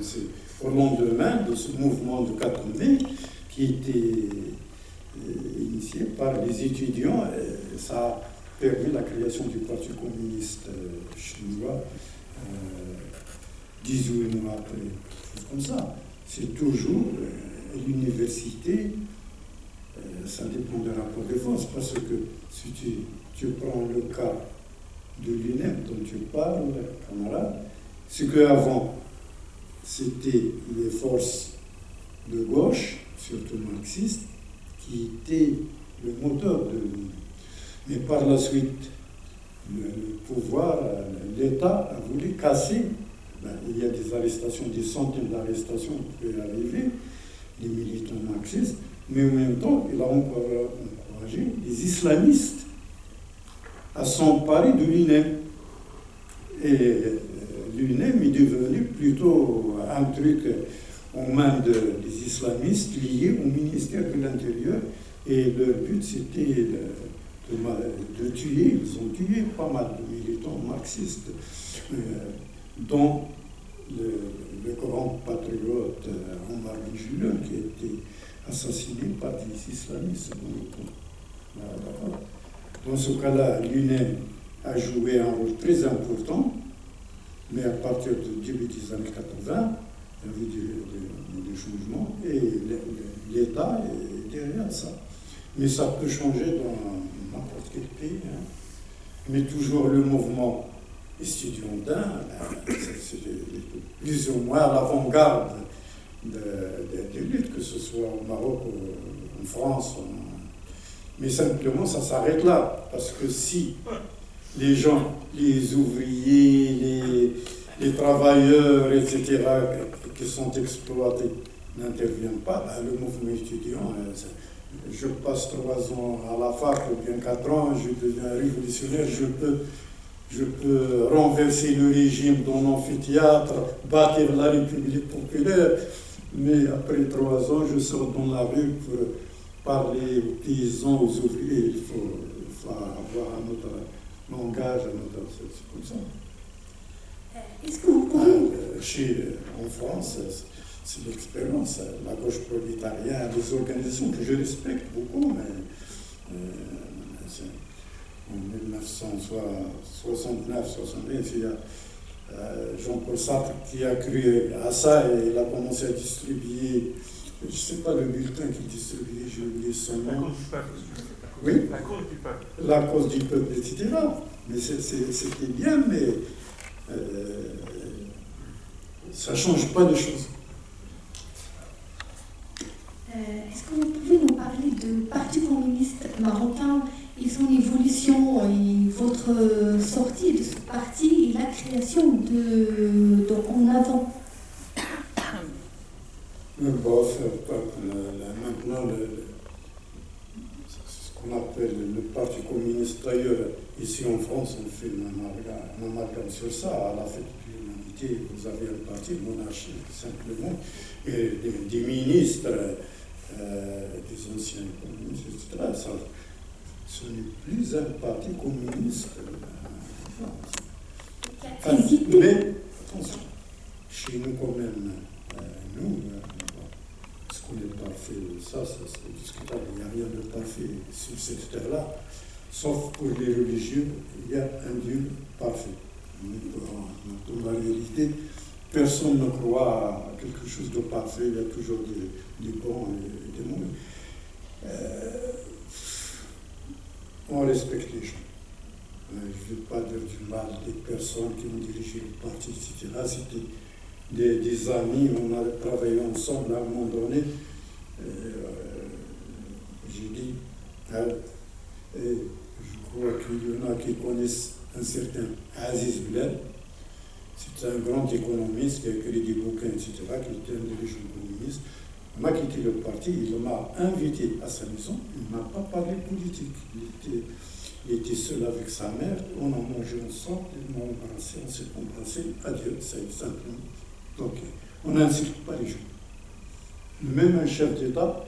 S3: C'est au lendemain de ce mouvement du 4 mai qui était initié par les étudiants, ça a permis la création du Parti communiste chinois 18 mois après, quelque chose comme ça. C'est toujours l'université, ça dépend des rapports de force, parce que si tu tu prends le cas de l'UNEM dont tu parles, camarade, c'est qu'avant, c'était les forces de gauche, surtout marxistes, qui étaient le moteur de l'UNEM. Mais par la suite, le pouvoir, l'État a voulu casser. Il y a des arrestations, des centaines d'arrestations qui peuvent arriver, les militants marxistes, mais en même temps, il a encouragé les islamistes à s'emparer de l'UNEM. Et l'UNEM est devenu plutôt un truc en main des islamistes liés au ministère de l'Intérieur. Et leur but, c'était de tuer. Ils ont tué pas mal de militants marxistes, dont le grand patriote Omar Ben-Julien, qui a été assassiné par des islamistes. Dans ce cas-là, l'UNEM a joué un rôle très important, mais à partir du début des années 80, il y avait des changements et l'État est derrière ça. Mais ça peut changer dans n'importe quel pays. Hein. Mais toujours le mouvement estudiantin, c'est plus ou moins à l'avant-garde des luttes, que ce soit au Maroc ou en France. Mais simplement, ça s'arrête là. Parce que si les gens, les ouvriers, les travailleurs, etc., qui sont exploités, n'interviennent pas, le mouvement étudiant, je passe 3 ans à la fac ou bien 4 ans, je deviens révolutionnaire, je peux renverser le régime dans l'amphithéâtre, bâtir la République populaire, mais après 3 ans, je sors dans la rue pour parler aux paysans, aux ouvriers. Il faut avoir un autre langage, c'est comme ça.
S2: Est-ce que vous pouvez...
S3: En France, c'est l'expérience, la gauche prolétarienne, des organisations que je respecte beaucoup, mais en 1969-70, il y a Jean-Paul Sartre qui a cru à ça et il a commencé à distribuer, je ne sais pas le bulletin qu'il distribuait, j'ai oublié son nom.
S4: La cause du peuple.
S3: Oui.
S4: La cause du peuple.
S3: La cause du peuple, etc. Mais c'était bien, mais ça ne change pas de choses.
S2: Est-ce que vous pouvez nous parler du Parti communiste marocain et son évolution et votre sortie de ce parti et la création en avant?
S3: Bof, maintenant, ce qu'on appelle le Parti communiste, d'ailleurs, ici en France, on fait un amalgame sur ça, à la fête de l'humanité, vous avez un parti monarchique, simplement, et des ministres, des anciens communistes, etc. Ça, ce n'est plus un parti communiste en France. Enfin, mais, attention, chez nous quand même, est-ce qu'on est parfait? Ça c'est discutable. Il n'y a rien de parfait sur cette terre-là. Sauf pour les religieux, il y a un Dieu parfait. Dans la réalité, personne ne croit à quelque chose de parfait. Il y a toujours des bons et des mauvais. On respecte les gens. Je ne vais pas dire du mal des personnes qui ont dirigé le parti, etc. C'était des amis, on a travaillé ensemble à un moment donné. J'ai dit, je crois qu'il y en a qui connaissent un certain Aziz Bled. C'est un grand économiste qui a écrit des bouquins, etc., qui était un dirigeant communiste. On a quitté le parti, il m'a invité à sa maison, il ne m'a pas parlé politique. Il était seul avec sa mère, on a mangé ensemble, il m'a embrassé, on s'est embrassé, adieu, c'est simplement. Donc, on n'insulte pas les gens. Même un chef d'État,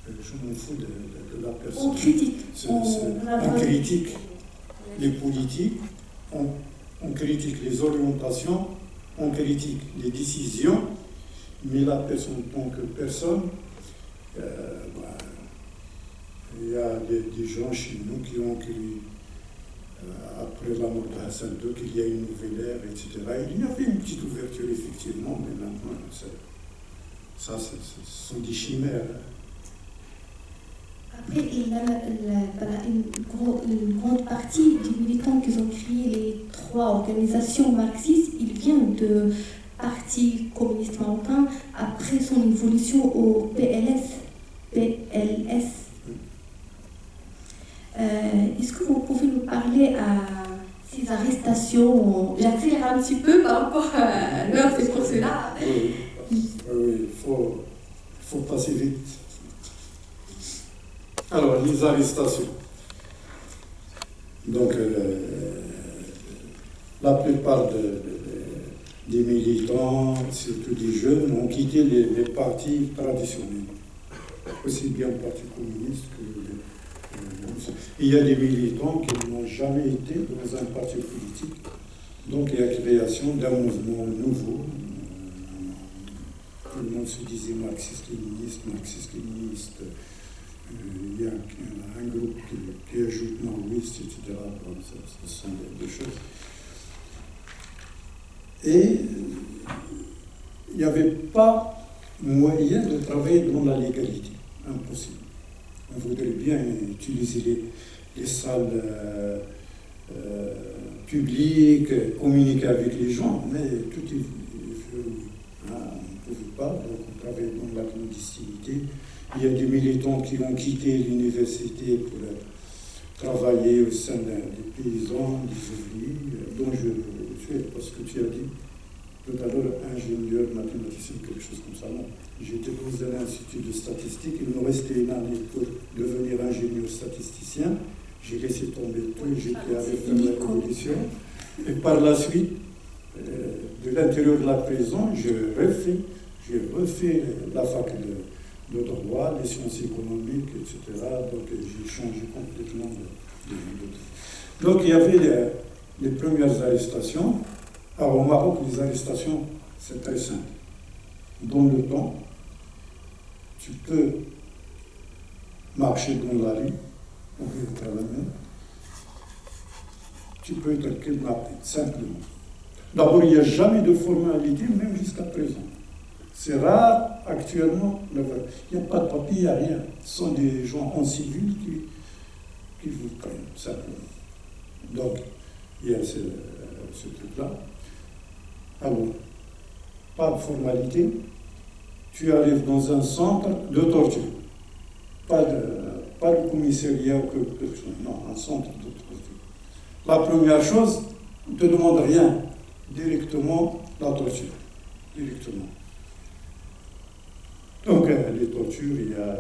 S3: je m'en fous de la personne.
S2: On critique.
S3: On critique les politiques, on critique les orientations, on critique les décisions, mais la personne en tant que personne, il y a des gens chez nous qui ont cru, après la mort de Hassan II, qu'il y a une nouvelle ère, etc. Il y avait une petite ouverture, effectivement, mais maintenant, ce sont des chimères.
S2: après, une grande partie des militants qui ont créé les 3 organisations marxistes, ils viennent de Parti communiste marocain après son évolution au PLS. Est-ce que vous pouvez nous parler à ces arrestations? J'accélère un petit peu par rapport à l'heure, c'est pour cela.
S3: Oui, il faut passer vite. Alors, les arrestations. Donc, la plupart des militants, surtout des jeunes, ont quitté les partis traditionnels, aussi bien le Parti communiste que il y a des militants qui n'ont jamais été dans un parti politique. Donc il y a la création d'un mouvement nouveau. Tout le monde se disait marxiste-léniniste. Il y a un groupe qui ajoute maoïste, etc. Bon, ce sont des choses. Et il n'y avait pas moyen de travailler dans la légalité. Impossible. On voudrait bien utiliser les salles publiques, communiquer avec les gens, mais tout est verrouillé. On ne pouvait pas, donc on travaillait dans la clandestinité. Il y a des militants qui ont quitté l'université pour travailler au sein des paysans, des ouvriers, dont je suis, parce que tu as dit tout à l'heure, ingénieur, mathématicien, quelque chose comme ça. Non. J'étais dans un institut de statistique, il me restait une année pour devenir ingénieur statisticien. J'ai laissé tomber tout et j'étais allé faire la révolution. Et par la suite, de l'intérieur de la prison, j'ai refait la fac de droit, les sciences économiques, etc. Donc j'ai changé complètement de. Donc il y avait les premières arrestations. Alors au Maroc, les arrestations, c'est très simple. Dans le temps, tu peux marcher dans la rue, ouvrir ta main, tu peux être kidnappé, simplement. D'abord, il n'y a jamais de formalité, même jusqu'à présent. C'est rare, actuellement, il n'y a pas de papier, il n'y a rien. Ce sont des gens en civil qui vous prennent, simplement. Donc, il y a ce truc-là. Alors, pas de formalité, tu arrives dans un centre de torture. Pas de commissariat ou quelque chose, non, un centre de torture. La première chose, on ne te demande rien, directement la torture, directement. Donc, les tortures, il y a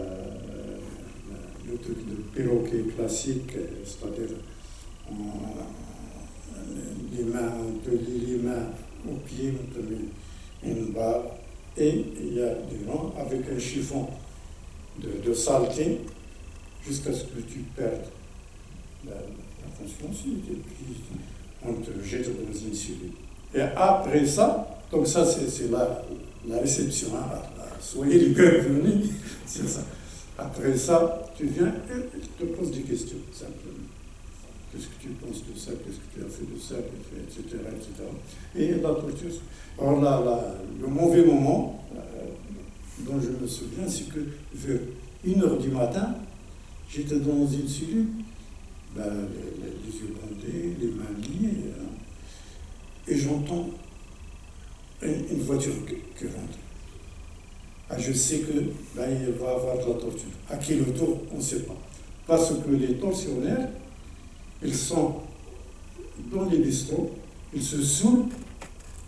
S3: le truc de perroquet classique, c'est-à-dire les mains, on te lie les mains aux pieds, on te met une barre, et il y a des gens avec un chiffon de saleté jusqu'à ce que tu perdes la conscience, et puis on te jette dans une cellule. Et après ça, donc ça c'est la réception, hein, soyez les bienvenus, c'est ça. Après ça, tu viens et tu te poses des questions, simplement. Qu'est-ce que tu penses de ça? Qu'est-ce que tu as fait de ça? Etc. Et la torture. Alors là, le mauvais moment dont je me souviens, c'est que vers 1h du matin, j'étais dans une cellule, les yeux bandés, les mains liées, et j'entends une voiture qui rentre. Ah, je sais que il va y avoir de la torture. À quel tour, on ne sait pas. Parce que les tortionnaires, ils sont dans les bistrots, ils se saoulent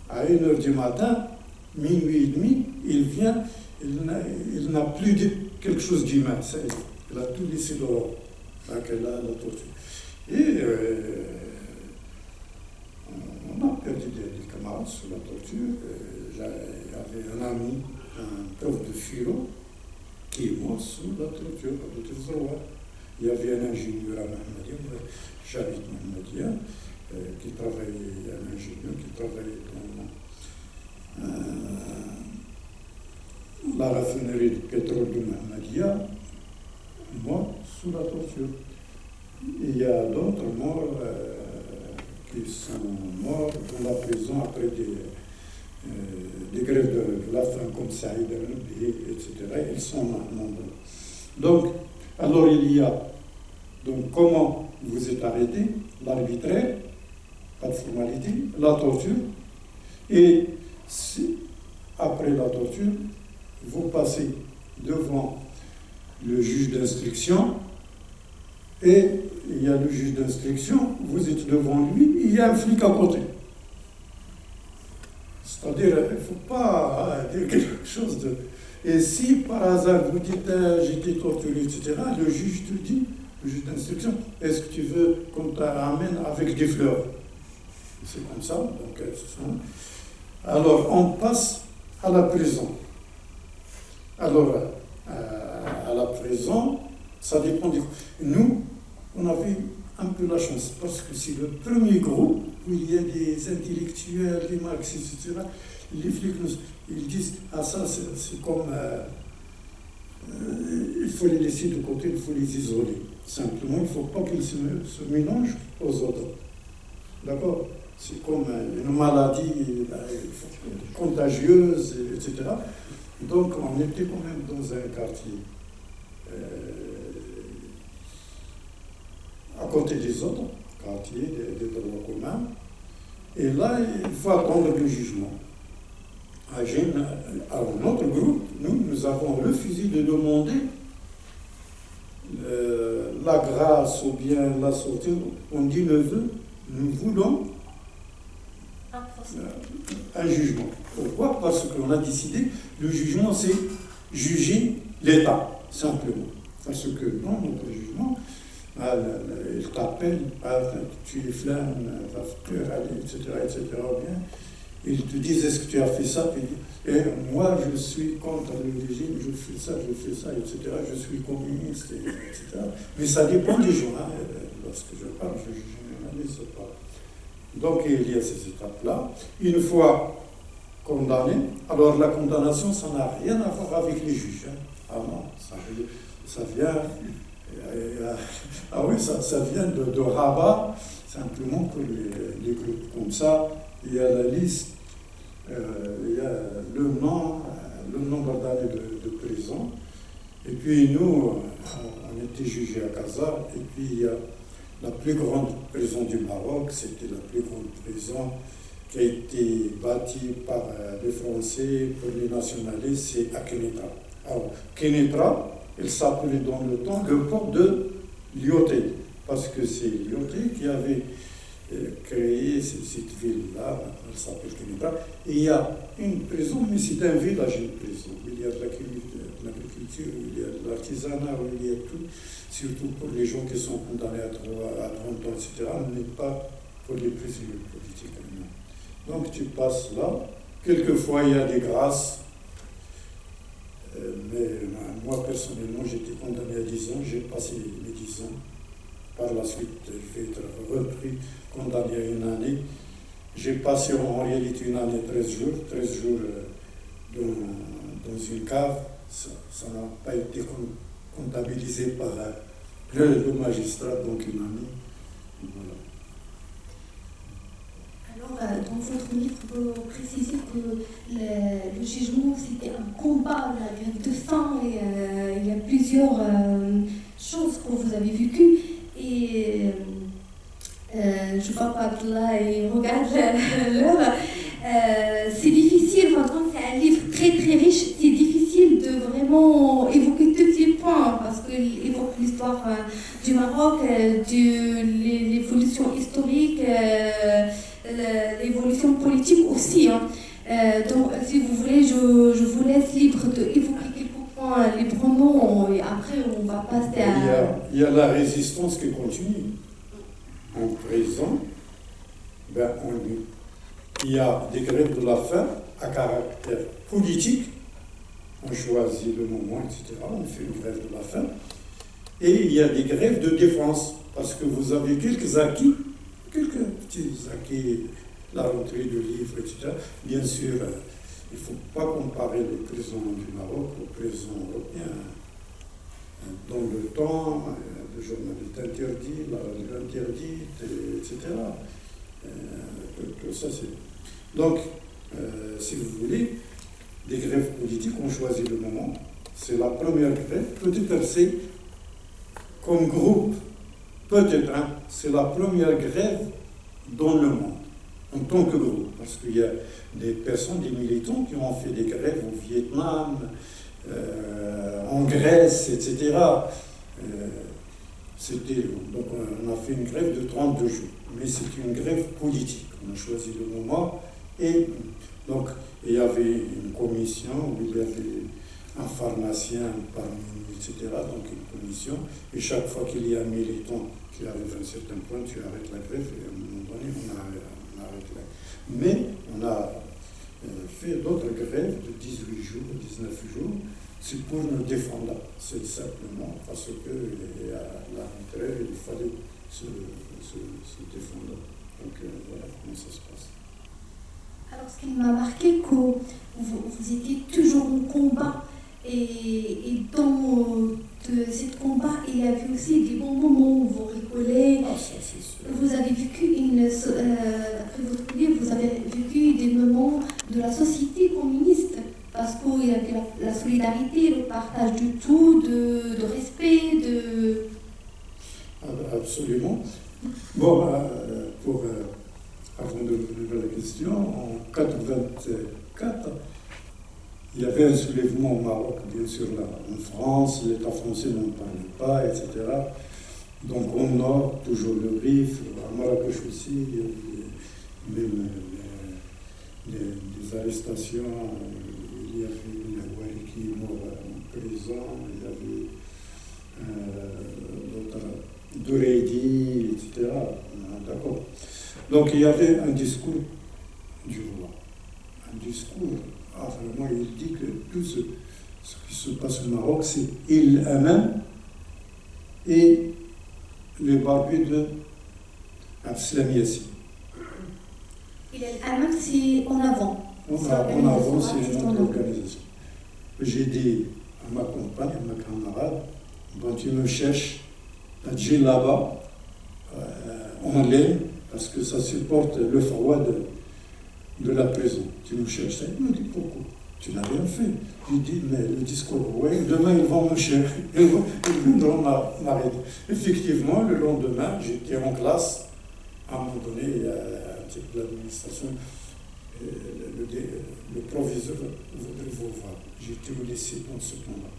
S3: à 1h du matin, minuit et demi, il vient, il n'a plus de quelque chose d'humain, il a tout laissé dehors, donc elle a la torture. Et on a perdu des camarades sous la torture. Il y avait un ami, un prof de philo, qui est mort sous la torture à Bouteflika. Il y avait un ingénieur à Mahmadia, Javid Mahmadia, qui travaillait, un ingénieur qui travaillait dans la raffinerie de pétrole de Mahmadia, mort sous la torture. Il y a d'autres morts qui sont morts dans la prison après des grèves de la faim comme Saïd al-Nabi, etc. Ils sont nombreux. Donc, Alors il y a donc comment vous êtes arrêté, l'arbitraire, pas de formalité, la torture, et si, après la torture, vous passez devant le juge d'instruction, et il y a le juge d'instruction, vous êtes devant lui, il y a un flic à côté. C'est-à-dire, il ne faut pas dire quelque chose de... Et si par hasard vous dites j'ai été torturé, etc., le juge te dit, le juge d'instruction, est-ce que tu veux qu'on te ramène avec des fleurs? C'est comme ça. Donc, alors, on passe à la prison. Alors, à la prison, ça dépend du... Nous, on avait un peu la chance, parce que c'est le premier groupe où il y a des intellectuels, des marxistes, etc. Les flics, ils disent, ah ça, c'est comme... il faut les laisser de côté, il faut les isoler. Simplement, il ne faut pas qu'ils se mélangent aux autres. D'accord? C'est comme une maladie contagieuse, etc. Donc, on était quand même dans un quartier à côté des autres, quartier des droits communs. Et là, il faut attendre le jugement. À notre groupe, nous avons refusé de demander la grâce ou bien la sortie. On dit neveu, nous voulons un jugement. Pourquoi? Parce qu'on a décidé, le jugement, c'est juger l'État, simplement. Parce que dans notre jugement, il t'appelle, tu es flamme, etc., etc., bien. Ils te disent, est-ce que tu as fait ça? Et moi, je suis contre le régime, je fais ça, etc., je suis communiste, etc. Mais ça dépend des gens. Hein. Lorsque je parle, je généralise pas. Donc, il y a ces étapes-là. Une fois condamné, alors la condamnation, ça n'a rien à voir avec les juges. Hein. Ah non, ça vient... ah oui, ça vient de Rabat, simplement pour les groupes comme ça. Il y a la liste, il y a le nombre d'années de prison. Et puis nous, on était jugés à Casa. Et puis il y a la plus grande prison du Maroc, c'était la plus grande prison qui a été bâtie par les Français pour les nationalistes, c'est à Kénétra. Alors, Kénétra, elle s'appelait dans le temps le port de Lyoté, parce que c'est Lyoté qui avait créé cette ville-là, elle s'appelle Kénétra. Et il y a une prison, mais c'est un village, une prison. Il y a de l'agriculture, il y a de l'artisanat, il y a tout, surtout pour les gens qui sont condamnés à 30 ans, etc., mais pas pour les prisonniers politiques. Donc tu passes là, quelquefois il y a des grâces, mais moi personnellement j'étais condamné à 10 ans, j'ai passé mes 10 ans. Par la suite, je vais être repris, condamné à une année. J'ai passé en réalité une année, 13 jours dans une cave. Ça n'a pas été comptabilisé par le magistrat, donc une année. Voilà.
S2: Alors, dans votre livre, vous précisez que le jugement, c'était un combat, la grève de faim, et il y a plusieurs choses que vous avez vécues. Et je vois pas que là, il regarde l'heure. C'est difficile, vraiment, c'est un livre très très riche. C'est difficile de vraiment évoquer tous les points parce qu'il évoque l'histoire du Maroc, l'évolution historique, l'évolution politique aussi. Hein. Donc, si vous voulez, je vous laisse libre d'évoquer quelques points librement et après on va passer à...
S3: Il y a la résistance qui continue. En prison, il y a des grèves de la faim à caractère politique. On choisit le moment, etc. On fait une grève de la faim. Et il y a des grèves de défense, parce que vous avez quelques petits acquis, la rentrée de livres, etc. Bien sûr, il ne faut pas comparer les prisons du Maroc aux prisons européennes. Dans le temps, le journal est interdit, la radio interdite, etc. Tout ça, c'est... Donc, si vous voulez, des grèves politiques, on choisit le moment. C'est la première grève. Peut-être c'est comme groupe, peut-être, hein, c'est la première grève dans le monde, en tant que groupe, parce qu'il y a des personnes, des militants qui ont fait des grèves au Vietnam, en Grèce, etc. Donc on a fait une grève de 32 jours, mais c'est une grève politique. On a choisi le moment et donc il y avait une commission où il y avait un pharmacien parmi nous, etc. Donc une commission, et chaque fois qu'il y a un militant qui arrive à un certain point, tu arrêtes la grève et à un moment donné on arrête la grève. Mais on a fait d'autres grèves de 18 jours, 19 jours. C'est pour nous défendre, c'est simplement parce que à la grève, il fallait se défendre. Donc voilà comment ça se passe.
S2: Alors, ce qui m'a marqué, que vous étiez toujours en combat, et dans ce combat, il y avait aussi des bons moments où vous rigolez.
S3: Ah, ça, c'est sûr.
S2: Vous avez vécu après votre livre, vous avez vécu des moments de la société communiste, parce qu'il y avait la solidarité, le partage du tout, de respect, de...
S3: Absolument. Bon, avant de répondre à la question, en 1984, il y avait un soulèvement au Maroc, bien sûr, là, en France, l'État français n'en parlait pas, etc. Donc au nord, toujours le Rif, à Marrakech aussi, il y avait même des arrestations. Il y avait une Houari qui est mort en prison, il y avait d'autres, Doureidi, etc. D'accord. Donc il y avait un discours du roi. Un discours, vraiment, il dit que tout ce qui se passe au Maroc, c'est il même et le barbu de Abdeslam Yassine.
S2: Il est même, c'est en avant.
S3: En avant, c'est une autre organisation. J'ai dit à ma compagne, à ma camarade, bon, tu me cherches à Djil là-bas, en laine, parce que ça supporte le froid de la prison. Tu me cherches. Il me dit pourquoi? Tu n'as rien fait. Je lui dis, mais le discours, oui, demain ils vont me chercher, ils viendront m'arrêter. Effectivement, le lendemain, j'étais en classe. À un moment donné, il y a un type de l'administration, le proviseur voudrait vous voir. J'étais au lycée dans ce temps-là.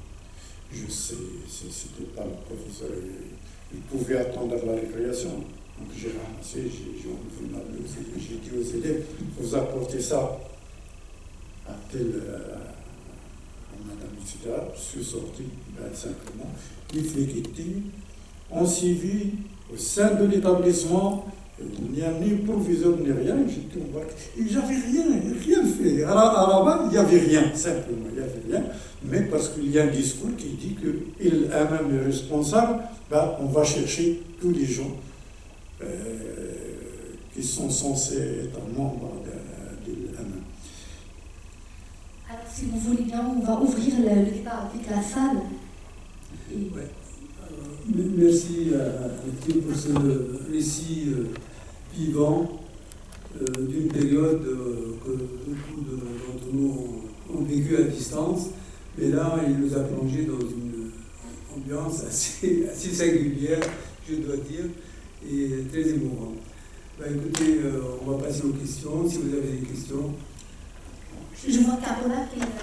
S3: Je sais, c'était pas le proviseur, il pouvait attendre la récréation. Donc j'ai ramassé, j'ai enlevé ma blouse et j'ai dit aux élèves, vous apportez ça à madame, etc. Je suis sorti, simplement. Les flics étaient en civil, au sein de l'établissement. Il n'y a ni proviseur ni rien, j'étais embarqué. Et j'avais rien fait. À la il n'y avait rien, simplement, il n'y avait rien. Mais parce qu'il y a un discours qui dit qu'il est même le responsable, on va chercher tous les gens qui sont censés être membres de l'AMM.
S2: Alors, si vous voulez bien, on va ouvrir le débat avec la salle.
S1: Ouais. Merci à Christine pour ce récit vivant d'une période que beaucoup d'entre nous ont vécu à distance, mais là, il nous a plongé dans une ambiance assez singulière, je dois dire, et très émouvante. Écoutez, on va passer aux questions. Si vous avez des questions.
S2: Je vois Carola qui est demandé.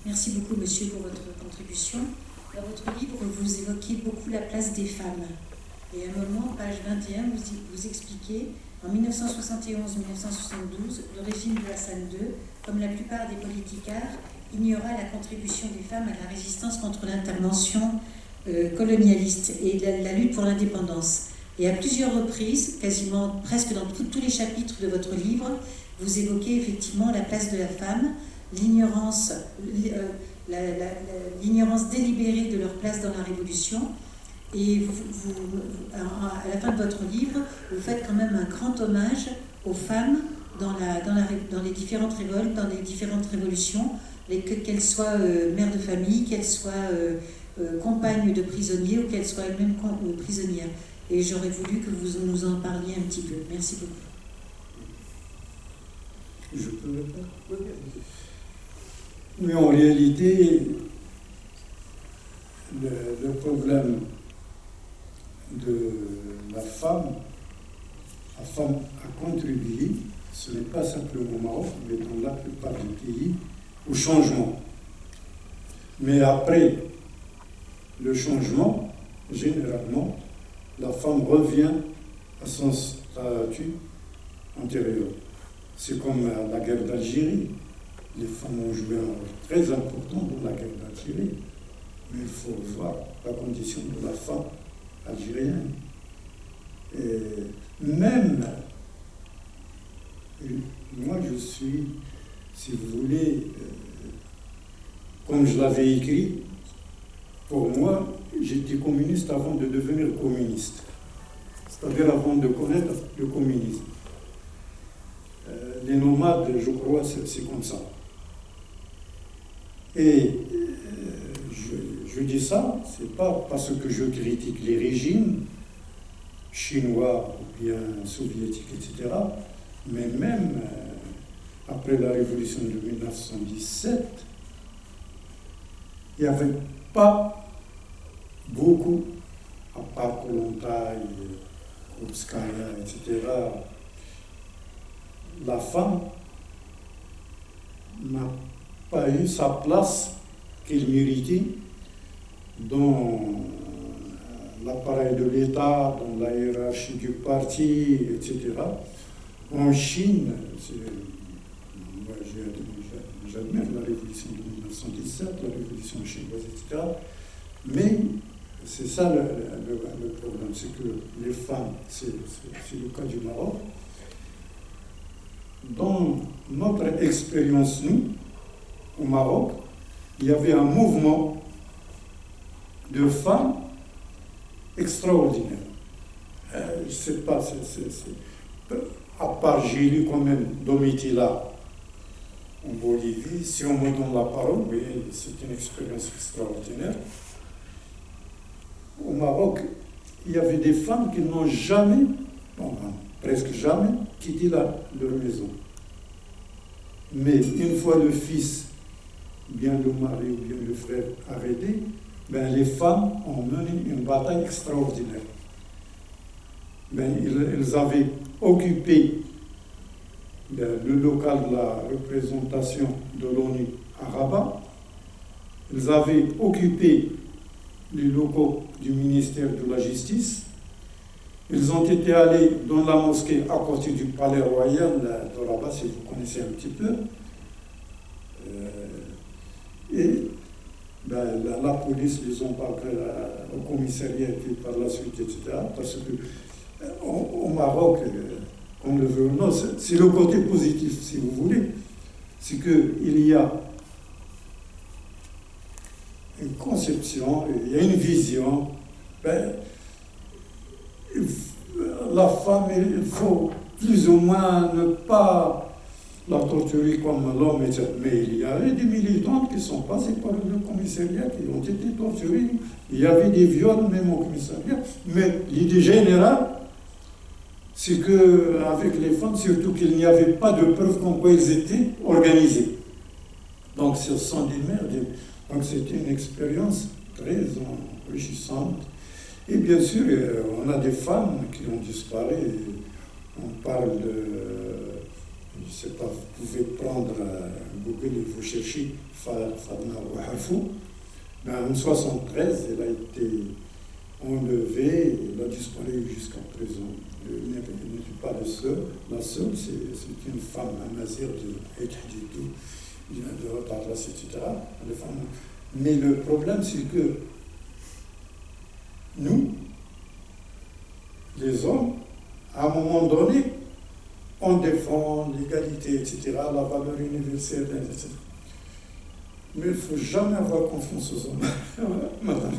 S4: Merci beaucoup, monsieur, pour votre contribution. Dans votre livre, vous évoquez beaucoup la place des femmes. Et à un moment, page 21, vous expliquez, en 1971-1972, le régime de Hassan II, comme la plupart des politicards, ignora la contribution des femmes à la résistance contre l'intervention colonialiste et la lutte pour l'indépendance. Et à plusieurs reprises, quasiment presque dans tous les chapitres de votre livre, vous évoquez effectivement la place de la femme, l'ignorance délibérée de leur place dans la Révolution. Et à la fin de votre livre, vous faites quand même un grand hommage aux femmes dans les différentes révoltes, dans les différentes révolutions, qu'elles soient mères de famille, qu'elles soient compagnes de prisonniers ou qu'elles soient elles-mêmes prisonnières. Et j'aurais voulu que vous nous en parliez un petit peu. Merci beaucoup.
S3: Je peux répondre? Mais en réalité, le problème de la femme a contribué, ce n'est pas simplement au Maroc, mais dans la plupart des pays, au changement. Mais après le changement, généralement, la femme revient à son statut antérieur. C'est comme la guerre d'Algérie. Les femmes ont joué un rôle très important dans la guerre d'Algérie. Mais il faut voir la condition de la femme algérienne. Et même, moi je suis, si vous voulez, comme je l'avais écrit, pour moi, j'étais communiste avant de devenir communiste. C'est-à-dire avant de connaître le communisme. Les nomades, je crois, c'est comme ça. Et je dis ça, c'est pas parce que je critique les régimes chinois ou bien soviétiques, etc. Mais même après la révolution de 1917, il n'y avait pas beaucoup, à part Kollontai, Krupskaya, etc. La femme n'a pas eu sa place qu'elle méritait dans l'appareil de l'État, dans la hiérarchie du parti, etc. En Chine, moi j'admire la révolution de 1917, la révolution chinoise, etc. Mais c'est ça le problème, c'est que les femmes, c'est le cas du Maroc. Dans notre expérience, nous, au Maroc, il y avait un mouvement de femmes extraordinaire. Je ne sais pas, à part j'ai lu quand même Domitila en Bolivie, si on me donne la parole, oui, c'est une expérience extraordinaire. Au Maroc, il y avait des femmes qui n'ont jamais, presque jamais, quitté leur maison. Mais une fois le fils, bien le mari ou bien le frère arrêté, les femmes ont mené une bataille extraordinaire. Ils avaient occupé le local de la représentation de l'ONU à Rabat. Ils avaient occupé les locaux du ministère de la Justice. Ils ont été allés dans la mosquée à côté du palais royal de Rabat, si vous connaissez un petit peu. Et la police les ont parlé au commissariat et puis par la suite, etc. Parce que au Maroc, on le veut ou non, c'est le côté positif, si vous voulez. C'est qu'il y a une conception, il y a une vision. La femme, il faut plus ou moins ne pas la torturer comme l'homme, etc. Mais il y avait des militantes qui sont passées par le commissariat, qui ont été torturées. Il y avait des viols même au commissariat. Mais l'idée générale, c'est qu'avec les femmes, surtout qu'il n'y avait pas de preuves comme quoi ils étaient organisés. Donc ce sont des mères. Donc c'était une expérience très enrichissante. Et bien sûr, on a des femmes qui ont disparu. On parle de, je ne sais pas, vous pouvez prendre Google et vous cherchez Fadma Ouharfou. En 1973, elle a été enlevée, elle a disparu jusqu'à présent. Elle n'est pas la seule, c'est une femme amazigh de Ekhdidou, de Ratarlas, etc. Mais le problème, c'est que nous, les hommes, à un moment donné, on défend l'égalité, etc., la valeur universelle, etc. Mais il ne faut jamais avoir confiance aux hommes, madame.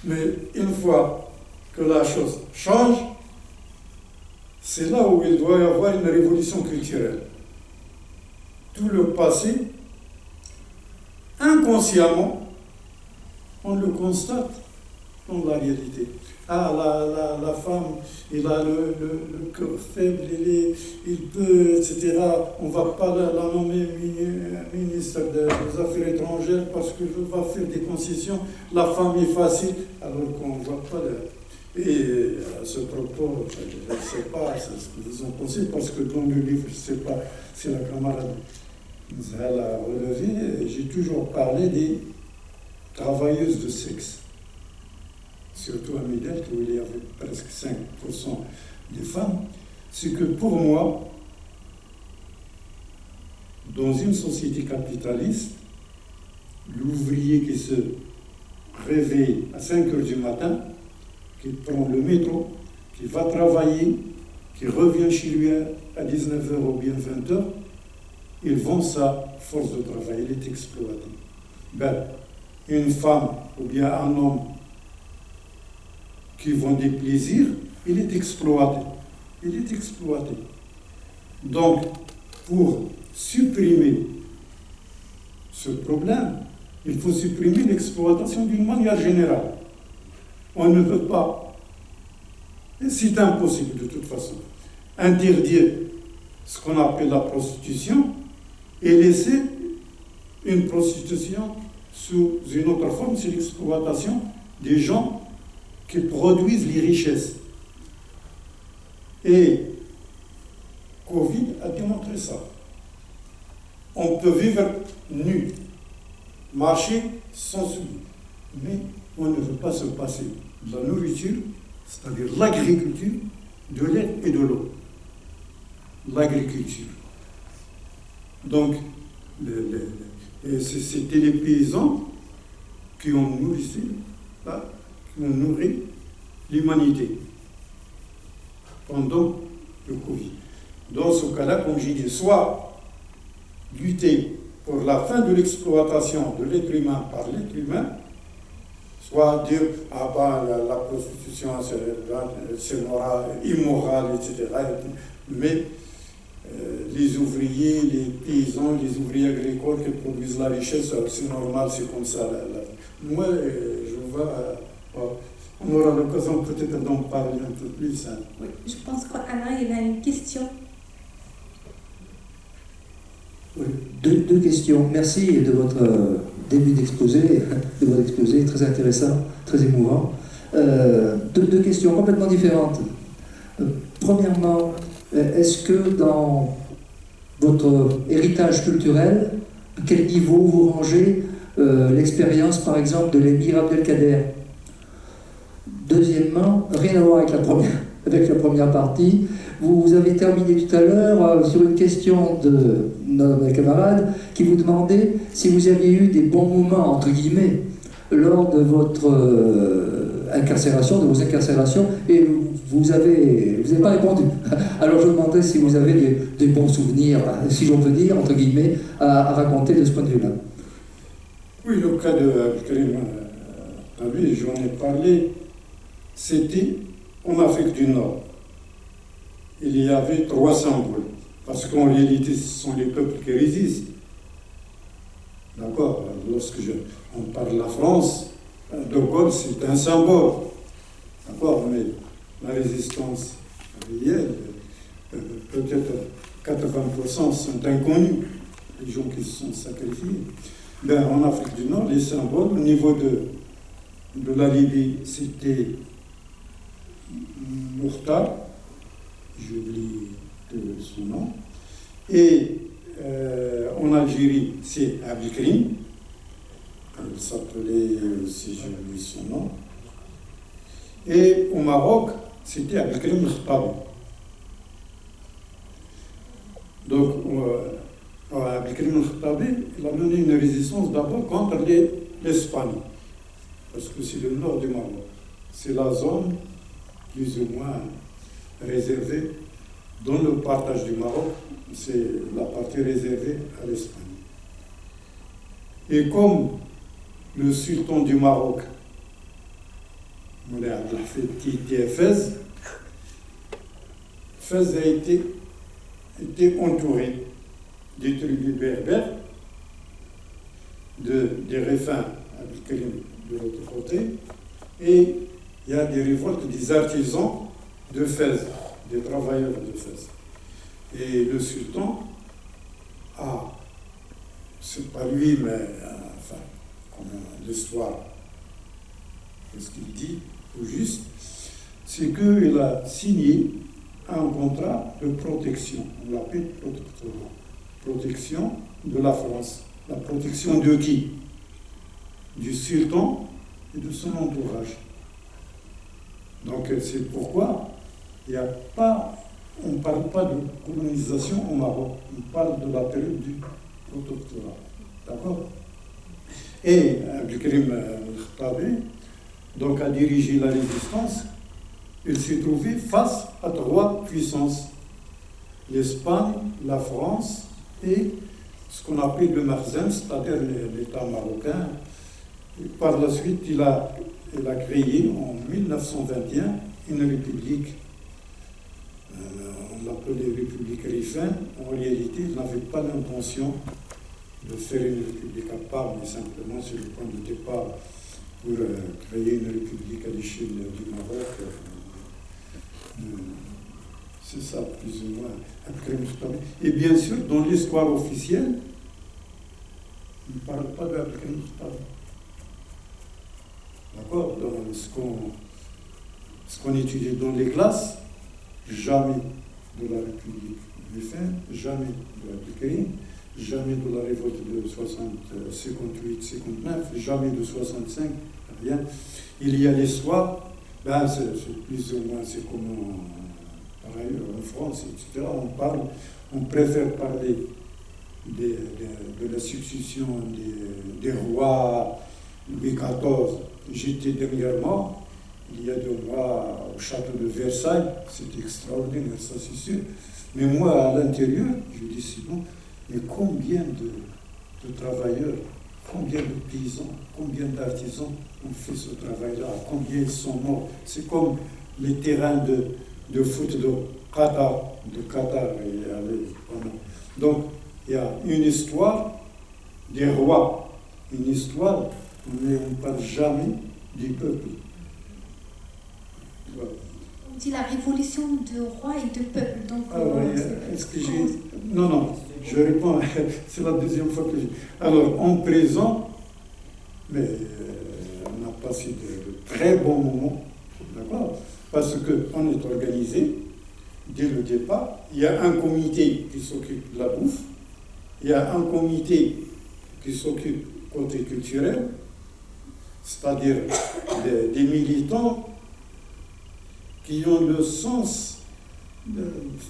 S3: Mais une fois que la chose change, c'est là où il doit y avoir une révolution culturelle. Tout le passé, inconsciemment, on le constate dans la réalité. Ah, la femme, il a le cœur faible, il peut, etc. On ne va pas la nommer ministre des Affaires étrangères parce que je vais faire des concessions. La femme est facile, alors qu'on ne voit pas. Et à ce propos, je ne sais pas ce que vous en pensez, parce que dans le livre, je ne sais pas si la camarade elle a relevé, j'ai toujours parlé des travailleuses de sexe. Surtout à Midelt, où il y avait presque 5% des femmes, c'est que pour moi, dans une société capitaliste, l'ouvrier qui se réveille à 5 heures du matin, qui prend le métro, qui va travailler, qui revient chez lui à 19 heures ou bien 20 heures, il vend sa force de travail, il est exploité. Ben, une femme ou bien un homme qui vend des plaisirs, il est exploité. Il est exploité. Donc, pour supprimer ce problème, il faut supprimer l'exploitation d'une manière générale. On ne peut pas, et c'est impossible de toute façon, interdire ce qu'on appelle la prostitution et laisser une prostitution sous une autre forme, c'est l'exploitation des gens qui produisent les richesses. Et Covid a démontré ça. On peut vivre nu, marcher sans souliers, mais on ne veut pas se passer de la nourriture, c'est-à-dire l'agriculture, de l'air et de l'eau. L'agriculture. Donc, c'était les paysans qui ont nourri l'humanité pendant le Covid. Dans ce cas-là, comme j'ai dit, soit lutter pour la fin de l'exploitation de l'être humain par l'être humain, soit dire la prostitution c'est immoral, etc. Mais les ouvriers, les paysans, les ouvriers agricoles qui produisent la richesse, c'est normal, c'est comme ça. Moi, je vois, on aura l'occasion peut-être d'en parler un peu plus. Hein.
S5: Oui, je pense qu'Alain, il a une question.
S6: Oui, deux questions. Merci de votre début d'exposé, très intéressant, très émouvant. Deux questions complètement différentes. Premièrement, est-ce que dans votre héritage culturel, à quel niveau vous rangez l'expérience, par exemple, de l'émir Abdelkader? Deuxièmement, rien à voir avec la première partie, vous avez terminé tout à l'heure sur une question de notre camarade qui vous demandait si vous aviez eu des bons moments, entre guillemets, lors de votre incarcération, de vos incarcérations, et vous n'avez pas répondu. Alors je me demandais si vous avez des bons souvenirs, si j'en peux dire, entre guillemets, à raconter de ce point de vue-là.
S3: Oui, le cas de Abdelkarim, j'en ai parlé, c'était en Afrique du Nord. Il y avait 3 symboles, parce qu'en réalité, ce sont les peuples qui résistent. D'accord? Lorsque on parle de la France, De Gaulle, c'est un symbole. D'accord? Mais la résistance réelle, peut-être 80% sont inconnus, les gens qui se sont sacrifiés. Ben, en Afrique du Nord, les symboles, au niveau de la Libye, c'était Mourtar, j'oublie son nom, et en Algérie, c'est Abdelkrim, il s'appelait, si j'oublie son nom, et au Maroc, c'était Abdelkrim Khattabi. Donc, Abdelkrim Khattabi, il a mené une résistance d'abord contre l'Espagne, parce que c'est le nord du Maroc. C'est la zone plus ou moins réservée dans le partage du Maroc, c'est la partie réservée à l'Espagne. Et comme le sultan du Maroc, Moulay Abdelhafid, qui était à Fès a été entouré des tribus berbères, des Réfins, Abdelkarim de l'autre côté, et il y a des révoltes des artisans de Fès, des travailleurs de Fès. Et le sultan a, c'est pas lui, mais enfin, comme l'histoire, ce qu'il dit, au juste, c'est qu'il a signé un contrat de protection, on l'appelle protectorat, protection de la France. La protection de qui? Du sultan et de son entourage. Donc c'est pourquoi il n'y a pas, on ne parle pas de colonisation au Maroc, on parle de la période du protectorat. D'accord? Et Abdelkrim al-Khattabi donc a dirigé la résistance. Il s'est trouvé face à 3 puissances, l'Espagne, la France et ce qu'on appelle le Makhzen, c'est-à-dire l'État marocain. Et par la suite, il a créé en 1921 une république. On l'appelait République Rifin. En réalité, il n'avait pas l'intention de faire une république à part, mais simplement sur le point de départ pour créer une république à l'échelle du Maroc. C'est ça, plus ou moins. Et bien sûr, dans l'histoire officielle, on ne parle pas d'Abdelkrim Khattabi. D'accord? Dans ce qu'on étudie dans les classes, jamais de la République du Fin, jamais de Abdelkrim, jamais de la révolte de 58-59, jamais de 65, rien. Il y a l'histoire, ben c'est plus ou moins, c'est comme par ailleurs en France, etc. On préfère parler de la succession des rois Louis XIV. J'étais dernièrement, il y a 2 mois, au château de Versailles, c'était extraordinaire, ça c'est sûr. Mais moi, à l'intérieur, je dis sinon, mais combien de travailleurs, combien de paysans, combien d'artisans ont fait ce travail-là, combien ils sont morts. C'est comme les terrains de foot de Qatar. Donc, il y a une histoire des rois, une histoire, mais on ne parle jamais du peuple. Voilà.
S5: On dit la révolution de roi et de peuple. Donc,
S3: est-ce que j'ai... Non, je réponds, c'est la deuxième fois que j'ai... Alors, en présent, mais on a passé de très bons moments, d'accord? Parce qu'on est organisé, dès le départ, il y a un comité qui s'occupe de la bouffe, il y a un comité qui s'occupe côté culturel, c'est-à-dire des militants qui ont le sens, je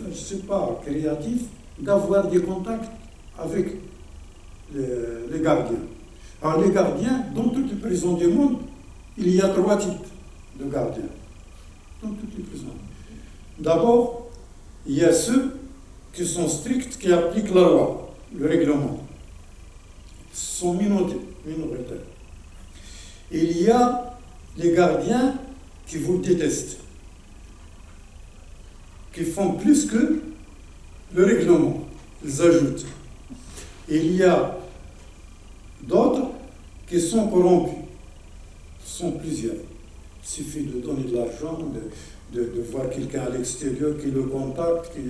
S3: ne sais pas, créatif, d'avoir des contacts avec les gardiens. Alors les gardiens, dans toutes les prisons du monde, il y a 3 types de gardiens. Dans toutes les prisons. D'abord, il y a ceux qui sont stricts, qui appliquent la loi, le règlement. Ils sont minoritaires. Il y a les gardiens qui vous détestent, qui font plus que le règlement. Ils ajoutent. Il y a d'autres qui sont corrompus. Ce sont plusieurs. Il suffit de donner de l'argent, de voir quelqu'un à l'extérieur qui le contacte, qui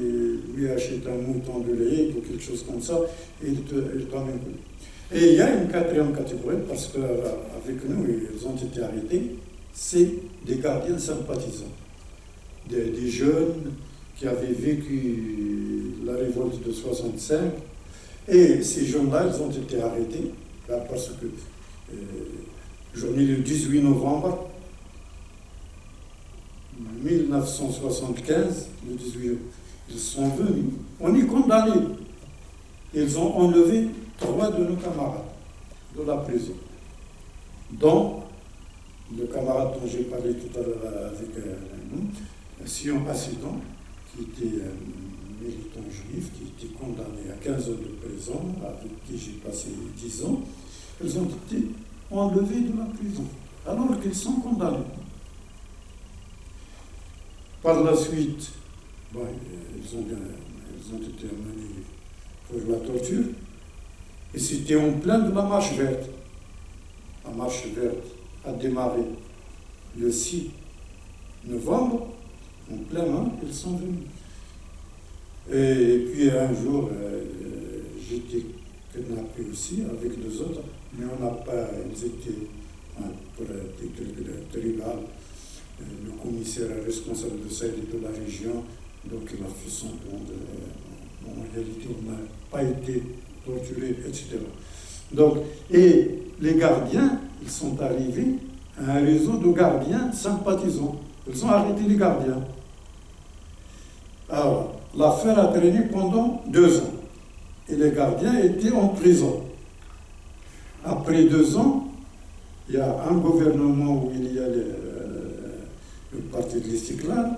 S3: lui achète un mouton de lait ou quelque chose comme ça, et il t'emmène. Et il y a une 4e catégorie, parce qu'avec nous, ils ont été arrêtés, c'est des gardiens sympathisants, des jeunes qui avaient vécu la révolte de 65, et ces jeunes-là, ils ont été arrêtés, là, parce que journée le 18 novembre 1975, le 18, ils sont venus, on est condamnés. Ils ont enlevé 3 de nos camarades de la prison, dont le camarade dont j'ai parlé tout à l'heure avec nous, Sion Assidon, qui était un militant juif, qui était condamné à 15 ans de prison, avec qui j'ai passé 10 ans. Ils ont été enlevés de la prison, alors qu'ils sont condamnés. Par la suite, ils ont été amenés pour la torture, et c'était en plein de la marche verte. La marche verte a démarré le 6 novembre, en plein an, ils sont venus. Et puis un jour, j'étais kidnappé aussi avec deux autres, mais on n'a pas, ils étaient pour des tribunal, le commissaire responsable de ça et de la région, donc il a fait semblant de... en réalité, on n'a pas été torturé, etc. Donc, et les gardiens, ils sont arrivés à un réseau de gardiens sympathisants. Ils ont arrêté les gardiens. Alors, l'affaire a traîné pendant 2 ans. Et les gardiens étaient en prison. Après 2 ans, il y a un gouvernement où il y a le parti de l'Istiklal.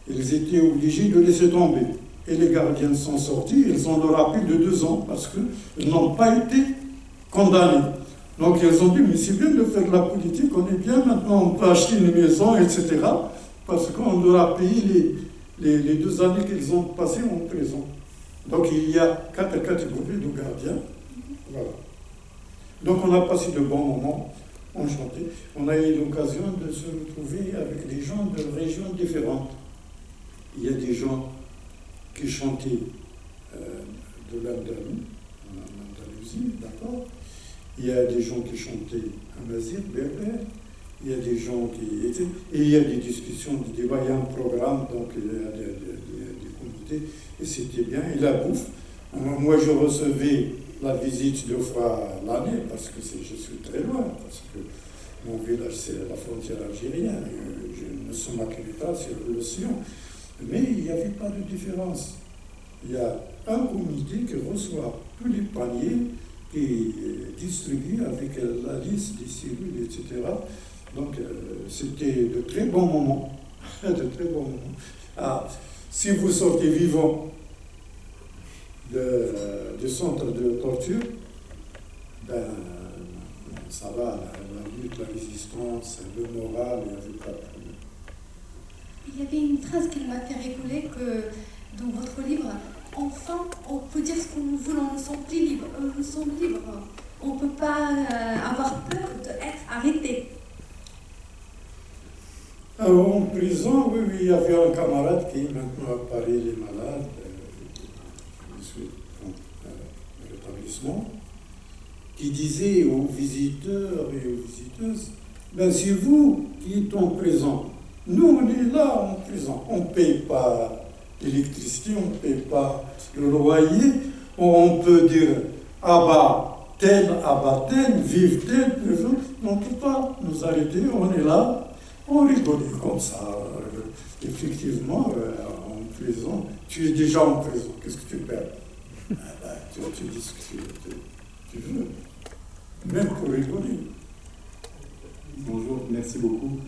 S3: Ils étaient obligés de laisser tomber. Et les gardiens sont sortis, ils ont le rappel de 2 ans parce qu'ils n'ont pas été condamnés. Donc ils ont dit, mais c'est bien de faire de la politique, on est bien, maintenant on peut acheter une maison, etc. Parce qu'on leur a payé les 2 années qu'ils ont passées en prison. Donc il y a 4 catégories de gardiens. Voilà. Donc on a passé de bons moments, enchantés. On a eu l'occasion de se retrouver avec des gens de régions différentes. Il y a des gens qui chantaient de l'Andalousie, en Andalousie, d'accord. Il y a des gens qui chantaient amazigh, berbère. Il y a des gens qui étaient... Et il y a des discussions, des débats, il y a un programme, donc il y a des comités, et c'était bien. Et la bouffe, moi je recevais la visite 2 fois l'année, parce que je suis très loin, parce que mon village c'est la frontière algérienne, je ne suis pas sur l'océan. Mais il n'y avait pas de différence. Il y a un comité qui reçoit tous les paniers et distribue avec la liste des cellules, etc. Donc c'était de très bons moments. De très bons moments. Ah, si vous sortez vivant du centre de torture, ben, ça va, la lutte, la résistance, le moral, il n'y avait pas de problème.
S5: Il y avait une phrase qui m'a fait rigoler que dans votre livre, enfin, on peut dire ce qu'on veut, nous sommes plus libres. Nous sommes libres. On ne peut pas avoir peur d'être arrêté.
S3: Alors, en prison, oui, il y avait un camarade qui maintenant à Paris, il est malade. Je suis dans le rétablissement, qui disait aux visiteurs et aux visiteuses, ben, c'est vous qui êtes en prison. Nous, on est là en prison. On ne paye pas l'électricité, on ne paye pas le loyer. On peut dire abat tel, vive tel. On ne peut pas nous arrêter. On est là, on rigole comme ça. Effectivement, en prison, tu es déjà en prison. Qu'est-ce que tu perds? Tu dis ce que tu veux. Même pour rigoler.
S7: Bonjour, merci beaucoup.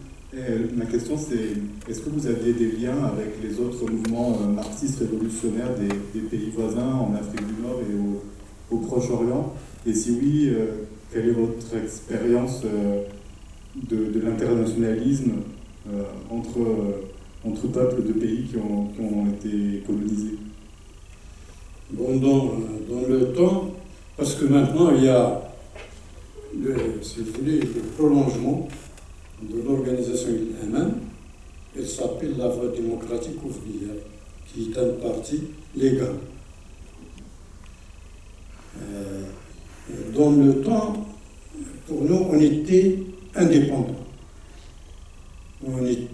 S7: Ma question c'est, est-ce que vous aviez des liens avec les autres mouvements marxistes révolutionnaires des pays voisins, en Afrique du Nord et au Proche-Orient? Et si oui, quelle est votre expérience de l'internationalisme entre peuples de pays qui ont été colonisés?
S3: Bon, dans le temps, parce que maintenant il y a, si vous voulez, le prolongement de l'organisation elle-même, elle s'appelle la Voie démocratique ouvrière, qui est un parti légal. Dans le temps, pour nous, on était indépendants. On n'était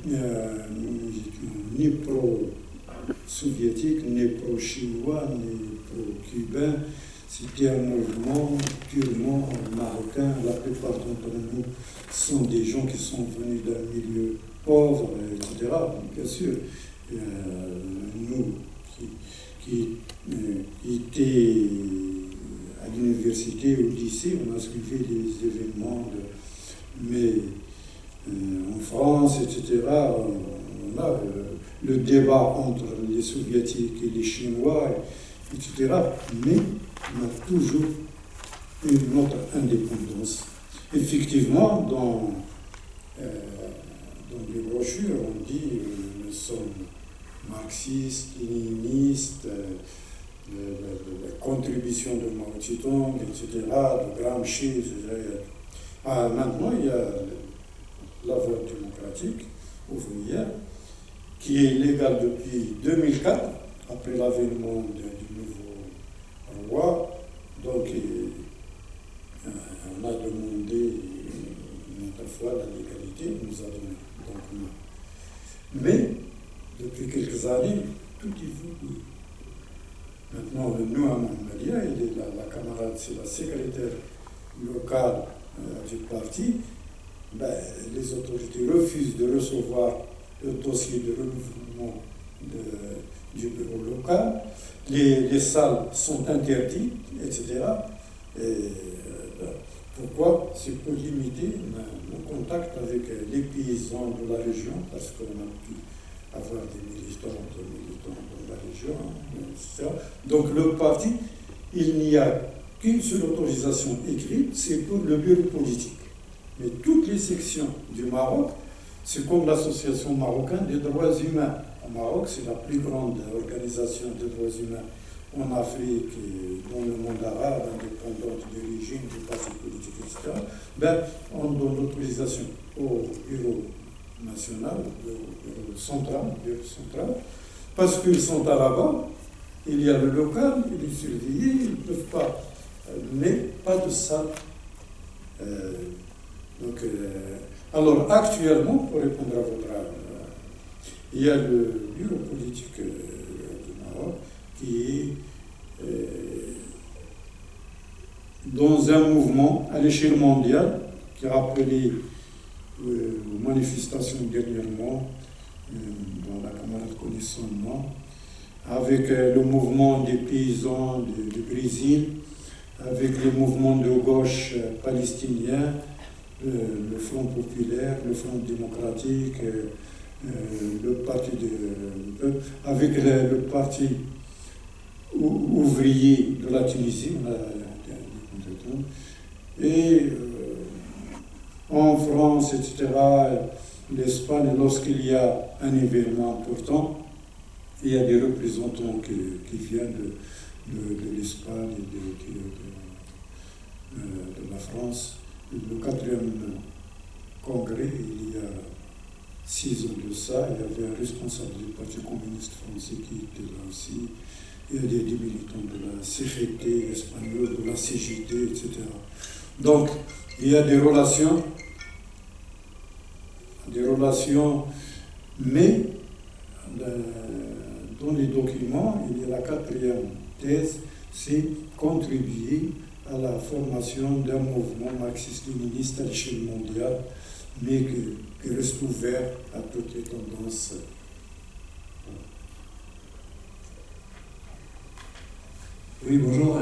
S3: ni pro-soviétique, ni pro-chinois, ni pro-cubain. C'était un mouvement purement marocain. La plupart d'entre nous sont des gens qui sont venus d'un milieu pauvre, etc. Bien sûr, nous qui étaient à l'université, au lycée, on a suivi les événements, mais en France, etc., on a le débat entre les soviétiques et les chinois, etc. Mais on a toujours eu notre indépendance. Effectivement, dans les brochures, on dit nous sommes marxistes, léninistes, la contribution de Mao Tse-tung, etc., de Gramsci, etc. Maintenant, il y a la Voie démocratique, ouvrière, qui est légale depuis 2004, après l'avènement du nouveau roi. Donc, on a demandé une autre fois la légalité, on nous a donné. Donc, non. Mais, depuis quelques années, tout évolue. Maintenant, nous, à Mohamedia, il est la camarade, c'est la secrétaire locale du parti. Ben, les autorités refusent de recevoir le dossier de renouvellement du bureau local. Les salles sont interdites, etc. Et, pourquoi? C'est pour limiter nos contacts avec les paysans de la région, parce qu'on a pu avoir des militants dans la région, etc. Donc le parti, il n'y a qu'une seule autorisation écrite, c'est pour le bureau politique. Mais toutes les sections du Maroc, c'est comme l'Association marocaine des droits humains. Au Maroc, c'est la plus grande organisation des droits humains en Afrique et dans le monde arabe, indépendante du régime, du parti politique, etc. Ben, on donne l'autorisation au bureau national, au bureau central, parce qu'ils sont à Rabat, il y a le local, il est surveillé, ils ne peuvent pas, mais pas de salle. Alors actuellement, pour répondre à votre il y a le bureau politique du Maroc qui est dans un mouvement à l'échelle mondiale qui a rappelé aux manifestations dernièrement, dont la camarade connaît son nom, avec le mouvement des paysans du Brésil, avec les mouvements de gauche palestiniens, le Front populaire, le Front démocratique, le parti avec le parti ouvrier de la Tunisie, et en France, etc., l'Espagne, lorsqu'il y a un événement important, il y a des représentants qui viennent de l'Espagne et de la France. Le 4e congrès, il y a 6 ans de ça, il y avait un responsable du Parti communiste français qui était là aussi. Il y a des militants de la CGT espagnole, de la CGT, etc. Donc, il y a des relations, mais dans les documents, il y a la 4e thèse, c'est contribuer à la formation d'un mouvement marxiste-léniniste à l'échelle mondiale, mais qui reste ouvert à toutes les tendances.
S8: Oui, bonjour.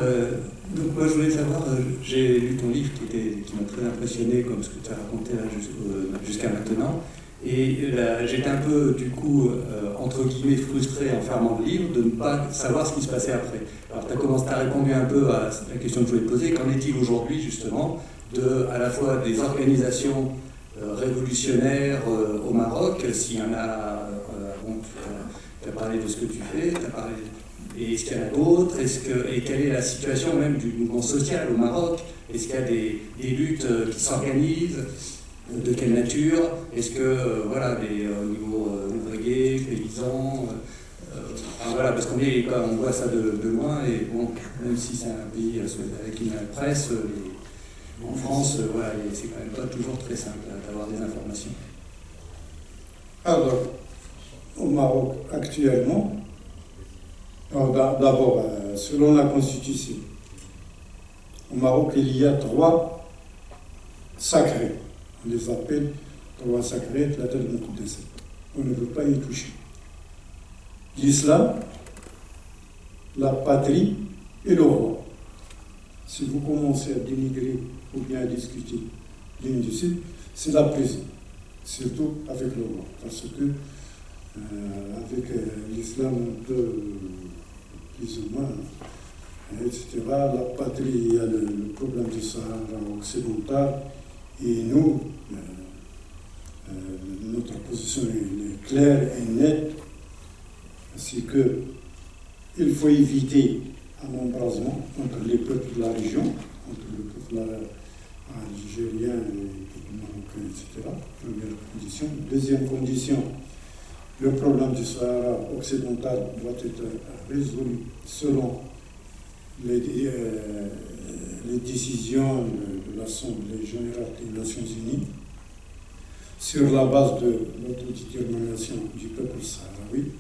S8: Donc moi je voulais savoir, j'ai lu ton livre qui m'a très impressionné, comme ce que tu as raconté là jusqu'à maintenant. Et j'étais un peu, du coup, entre guillemets, frustré en fermant le livre de ne pas savoir ce qui se passait après. Alors, tu as répondu un peu à la question que je voulais te poser. Qu'en est-il aujourd'hui, justement, à la fois des organisations révolutionnaires au Maroc, s'il y en a, tu as parlé de ce que tu fais, tu as parlé... Et est-ce qu'il y en a d'autres? Et quelle est la situation même du mouvement social au Maroc? Est-ce qu'il y a des luttes qui s'organisent? De quelle nature? Est-ce que, voilà, au niveau ouvrier, paysans, voilà, parce on voit ça de loin, et bon, même si c'est un pays avec une presse, en France, voilà, c'est quand même pas toujours très simple d'avoir des informations.
S3: Alors, au Maroc, actuellement, d'abord, selon la Constitution, au Maroc, il y a 3 sacrés. On les appelle 3 sacrés, la tête de notre décès. On ne veut pas y toucher. L'islam, la patrie et le roi. Si vous commencez à dénigrer ou bien à discuter l'une du sud, c'est la prison. Surtout avec le roi. Parce que avec l'islam, on peut plus ou moins, etc. La patrie, il y a le problème du Sahara occidental. Et nous, notre position est claire et nette, c'est qu'il faut éviter un embrasement entre les peuples de la région, entre le peuple algériens et marocains, etc. Première condition. Deuxième condition, le problème du Sahara occidental doit être résolu selon les décisions de l'Assemblée générale des Nations Unies sur la base de l'autodétermination du peuple sahraoui.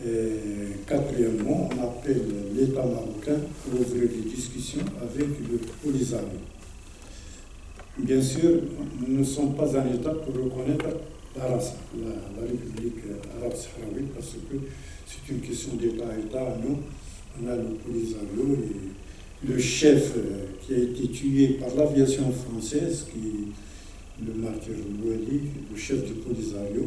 S3: Et quatrièmement, on appelle l'État marocain pour ouvrir des discussions avec le Polisario. Bien sûr, nous ne sommes pas un État pour reconnaître la République arabe sahraoui, parce que c'est une question d'État-État. Nous, on a le Polisario et le chef qui a été tué par l'aviation française, le martyr Louali, le chef du Polisario.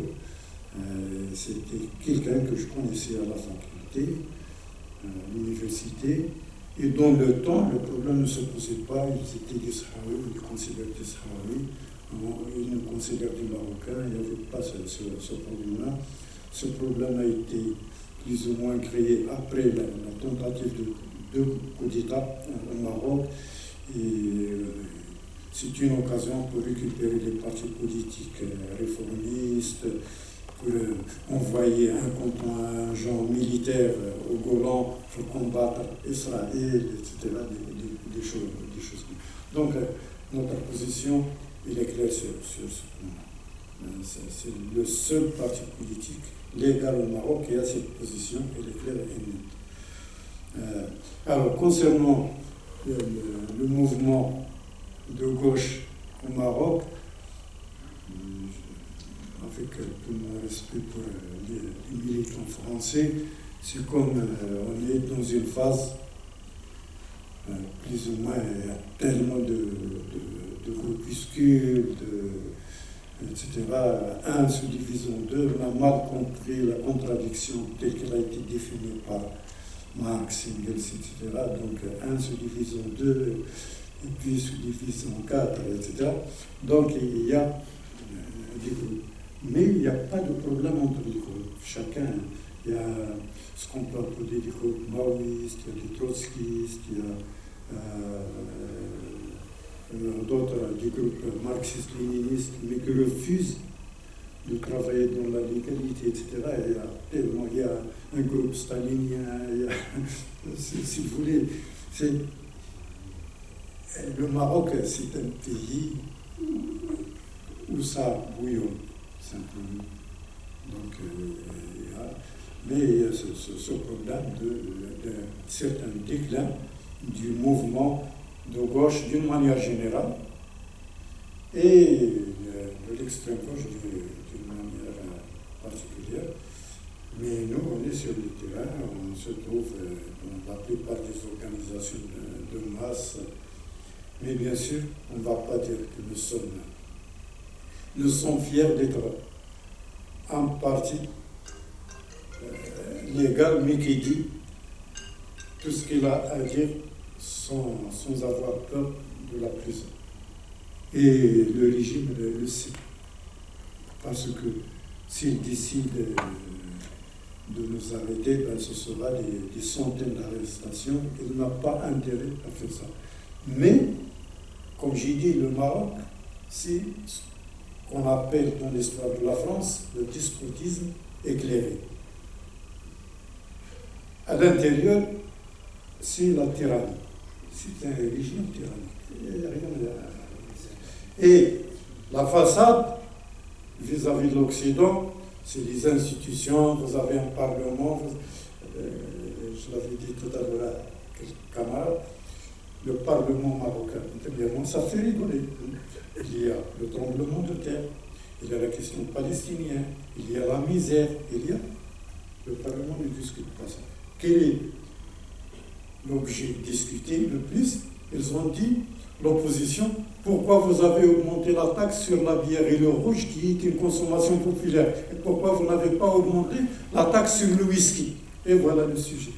S3: C'était quelqu'un que je connaissais à la faculté, à l'université, et dans le temps, le problème ne se posait pas, ils étaient des Sahraouis, ils considèrent des Sahraouis, ils nous considèrent des Marocains, il n'y avait pas ce problème-là. Ce problème a été plus ou moins créé après la tentative de coup d'État au Maroc, et c'est une occasion pour récupérer les partis politiques réformistes, pour envoyer un genre militaire au Golan pour combattre Israël, etc. Des choses. Donc, notre position, elle est claire sur ce point-là. C'est le seul parti politique légal au Maroc qui a cette position, elle est claire et nette. Alors, concernant le mouvement de gauche au Maroc, avec tout mon respect pour les militants français, c'est comme on est dans une phase, plus ou moins, il y a tellement de groupuscules, etc. Un se divise en deux, on a mal compris la contradiction telle qu'elle a été définie par Marx, Engels, etc. Donc un se divise en deux, et puis se divise en quatre, etc. Donc il y a des groupes. Mais il n'y a pas de problème entre les groupes. Chacun, il y a ce qu'on peut appeler des groupes maoïstes, il y a des trotskistes, il y a d'autres, des groupes marxistes-léninistes, mais qui refusent de travailler dans la légalité, etc. Il y a un groupe stalinien, si vous voulez. Le Maroc, c'est un pays où ça bouillonne, simplement. Donc, mais il y a ce problème de certain déclin du mouvement de gauche d'une manière générale et de l'extrême gauche d'une manière particulière. Mais nous, on est sur le terrain, on se trouve dans la plupart des organisations de masse. Mais bien sûr, on ne va pas dire que nous sommes fiers d'être un parti légal, mais qui dit tout ce qu'il a à dire sans avoir peur de la prison. Et le régime le sait. Parce que s'il décide de nous arrêter, ben ce sera des centaines d'arrestations. Il n'a pas intérêt à faire ça. Mais, comme j'ai dit, le Maroc, c'est ce qu'on appelle dans l'histoire de la France le despotisme éclairé. À l'intérieur, c'est la tyrannie. C'est un régime tyrannique. Il n'y a rien à... Et la façade, vis-à-vis de l'Occident, c'est les institutions, vous avez un parlement, je l'avais dit tout à l'heure à quelques camarades, le Parlement marocain, évidemment, ça fait rigoler. Il y a le tremblement de terre, il y a la question palestinienne, il y a la misère, il y a... Le Parlement ne discute pas ça. Quel est l'objet discuté le plus? Ils ont dit, l'opposition, pourquoi vous avez augmenté la taxe sur la bière et le rouge qui est une consommation populaire? Et pourquoi vous n'avez pas augmenté la taxe sur le whisky? Et voilà le sujet.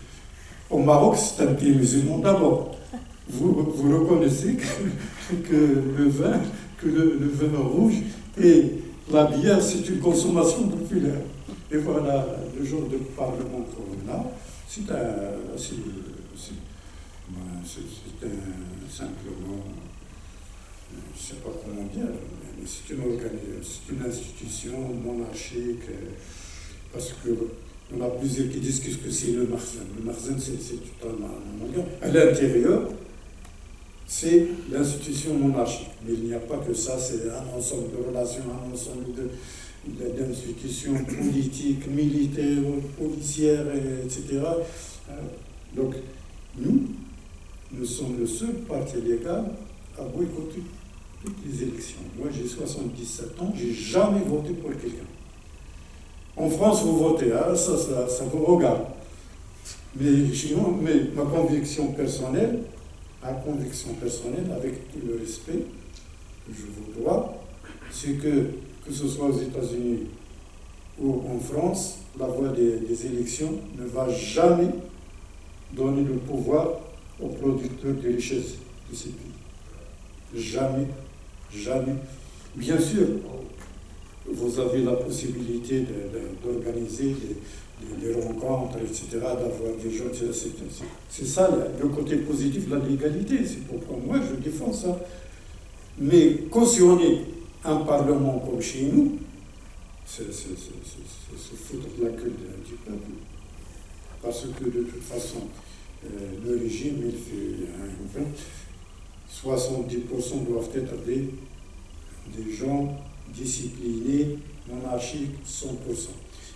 S3: Au Maroc, c'est un pays musulman d'abord. Vous reconnaissez que le vin rouge et la bière, c'est une consommation populaire. Et voilà le genre de parlement qu'on a. C'est simplement sais pas comment dire, mais c'est une institution monarchique, parce qu'on a plusieurs qui disent qu'est-ce que c'est le Makhzen. Le Makhzen, c'est tout un organe. À l'intérieur, c'est l'institution monarchique. Mais il n'y a pas que ça, c'est un ensemble de relations, un ensemble d'institutions politiques, militaires, policières, etc. Donc, nous sommes le seul parti légal à boycotter toutes les élections. Moi, j'ai 77 ans, j'ai jamais voté pour quelqu'un. En France, vous votez, hein, ça vous regarde. Mais chez nous, ma conviction personnelle, avec tout le respect que je vous dois, c'est que ce soit aux États-Unis ou en France, la voie des élections ne va jamais donner le pouvoir aux producteurs de richesses de ces pays. Jamais, jamais. Bien sûr, vous avez la possibilité d'organiser des rencontres, etc., d'avoir des gens. C'est ça le côté positif de la légalité. C'est pourquoi moi je défends ça. Mais cautionner un parlement comme chez nous, c'est se foutre de la gueule du peuple. Parce que de toute façon, le régime, il fait un plan. 70% doivent être des gens disciplinés, monarchiques, 100%.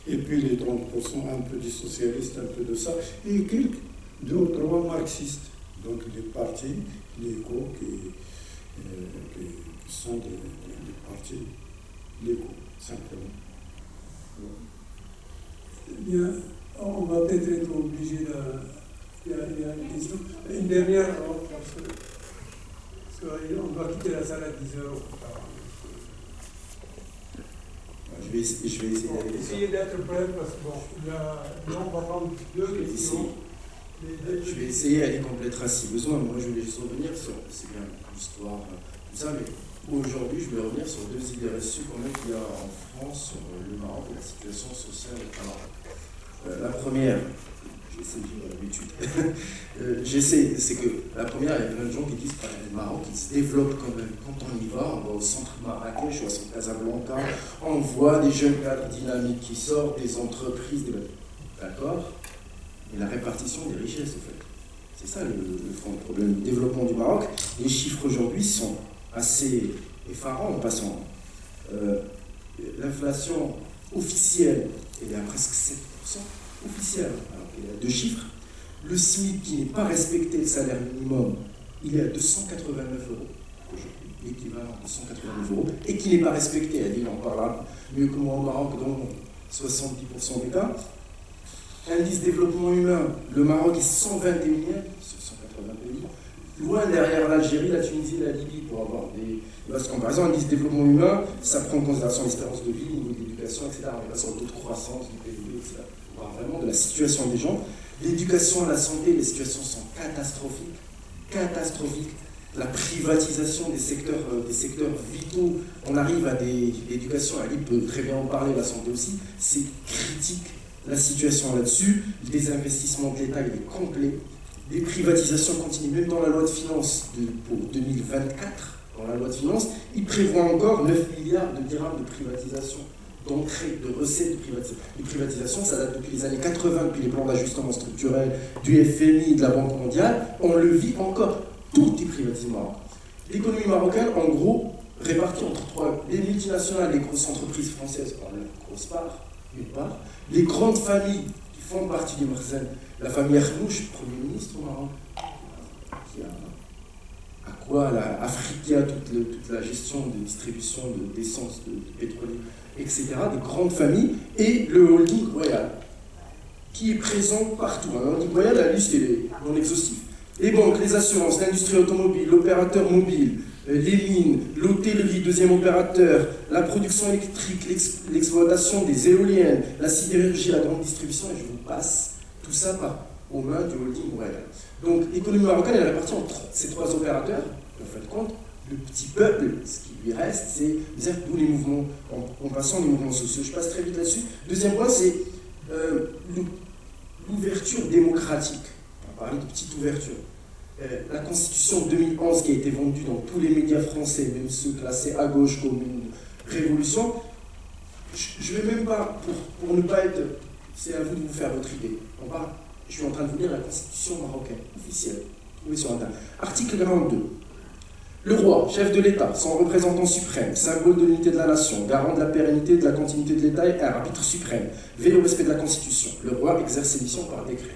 S3: Et puis les 30%, un peu des socialistes, un peu de ça, et quelques, 2 ou 3 marxistes. Donc les partis légaux qui sont des partis légaux, simplement.
S1: Eh bien, on va peut-être être obligé de... Il y a une question. Une dernière, parce qu'on doit quitter la salle à 10h.
S9: Je vais essayer d'aller.
S1: Essayez d'être bref parce que là, on va prendre 2 questions.
S9: Je vais essayer d'aller compléter si besoin. Moi, je voulais juste revenir sur, c'est bien l'histoire, tout ça, mais aujourd'hui, je vais revenir sur 2 idées reçues qu'il y a en France sur le Maroc et la situation sociale au Maroc. La première, j'essaie de vivre l'habitude. C'est que la première, il y a plein de gens qui disent que le Maroc, il se développe quand même. Quand on y va au centre Marrakech ou à centre Casablanca, on voit des jeunes cadres dynamiques qui sortent, des entreprises, d'accord, mais la répartition des richesses, en fait. C'est ça le fond du problème. Le développement du Maroc, les chiffres aujourd'hui sont assez effarants en passant. L'inflation officielle, elle est à presque 7%. Officielle. Alors, il y a 2 chiffres. Le SMIC qui n'est pas respecté, le salaire minimum, il est à 289 euros aujourd'hui, l'équivalent de 189 euros, et qui n'est pas respecté. Elle dit, il en parlera mieux que moi au Maroc, dans 70% des cas. Indice développement humain, le Maroc est 121e sur 180 pays, loin derrière l'Algérie, la Tunisie et la Libye pour avoir des basses comparaisons. Indice développement humain, ça prend en considération l'espérance de vie, le niveau d'éducation, etc. On est pas sur le taux de croissance du PIB, etc. On parle vraiment de la situation des gens. L'éducation, la santé, les situations sont catastrophiques. Catastrophiques. La privatisation des secteurs vitaux, on arrive à des éducations, Ali peut très bien en parler, la santé aussi, c'est critique. La situation là-dessus, le désinvestissement de l'État, il est complet. Les privatisations continuent, même dans la loi de finances pour 2024, dans la loi de finances, il prévoit encore 9 milliards de dirhams de privatisation, d'entrée, de recettes de privatisation. Ça date depuis les années 80, depuis les plans d'ajustement structurel du FMI, de la Banque mondiale. On le vit encore. Tout est privatisé au Maroc. L'économie marocaine, en gros, répartie entre 3, les multinationales, les grosses entreprises françaises, par la grosse part, une part, les grandes familles qui font partie du Makhzen, la famille Arnouch, Premier ministre au Maroc, qui a quoi la Africa, toute la gestion de distribution d'essence, de pétrole, etc., des grandes familles, et le holding royal, qui est présent partout. Le holding royal, la liste est non exhaustive. Les banques, les assurances, l'industrie automobile, l'opérateur mobile, les mines, l'hôtellerie, deuxième opérateur, la production électrique, l'exploitation des éoliennes, la sidérurgie, la grande distribution, et je vous passe tout ça aux mains du holding royal. Donc l'économie marocaine elle est répartie entre ces 3 opérateurs. En fin de compte, le petit peuple, ce qui lui reste, c'est d'où les mouvements, en passant les mouvements sociaux. Je passe très vite là-dessus. Deuxième point, c'est l'ouverture démocratique. On va parler de petite ouverture. la Constitution de 2011 qui a été vendue dans tous les médias français, même ceux classés à gauche comme une révolution, je ne vais même pas, pour ne pas être... C'est à vous de vous faire votre idée. Je suis en train de vous lire la Constitution marocaine, officielle. Oui, sur Internet. Article 42. Le roi, chef de l'État, son représentant suprême, symbole de l'unité de la nation, garant de la pérennité et de la continuité de l'État et arbitre suprême, veille au respect de la Constitution. Le roi exerce ses missions par décret.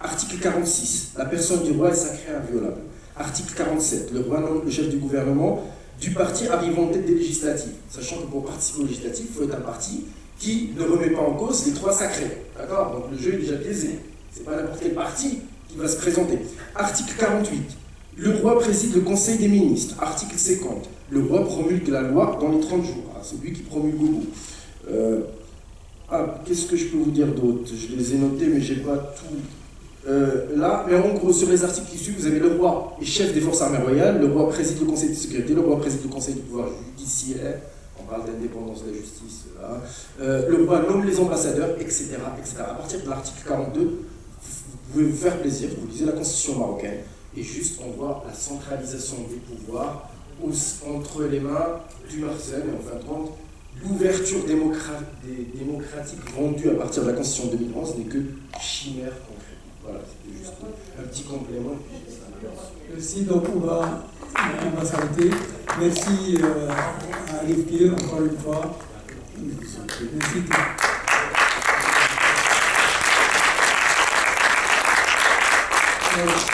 S9: Article 46. La personne du roi est sacrée et inviolable. Article 47. Le roi nomme le chef du gouvernement du parti arrivant en tête des législatives. Sachant que pour participer aux législatives, il faut être un parti qui ne remet pas en cause les trois sacrés. D'accord? Donc le jeu est déjà biaisé. C'est pas n'importe quel parti qui va se présenter. Article 48. Le roi préside le Conseil des ministres. Article 50. Le roi promulgue la loi dans les 30 jours. Ah, c'est lui qui promulgue au bout. Qu'est-ce que je peux vous dire d'autre? Je les ai notés, mais j'ai pas tout là. Mais en gros, sur les articles qui suivent, vous avez le roi est chef des forces armées royales, le roi préside le Conseil de sécurité, le roi préside le Conseil du pouvoir judiciaire. On parle d'indépendance de la justice, là. Le roi nomme les ambassadeurs, etc., etc. À partir de l'article 42, vous pouvez vous faire plaisir, vous lisez la Constitution marocaine, et juste on voit la centralisation des pouvoirs entre les mains du Marseille, et en fin de compte, l'ouverture démocratique vendue à partir de la Constitution de 2011 n'est que chimère concrète. Voilà, c'était juste un petit complément.
S1: Merci, donc on va s'arrêter. Merci à Alif Kir, encore une fois. Merci.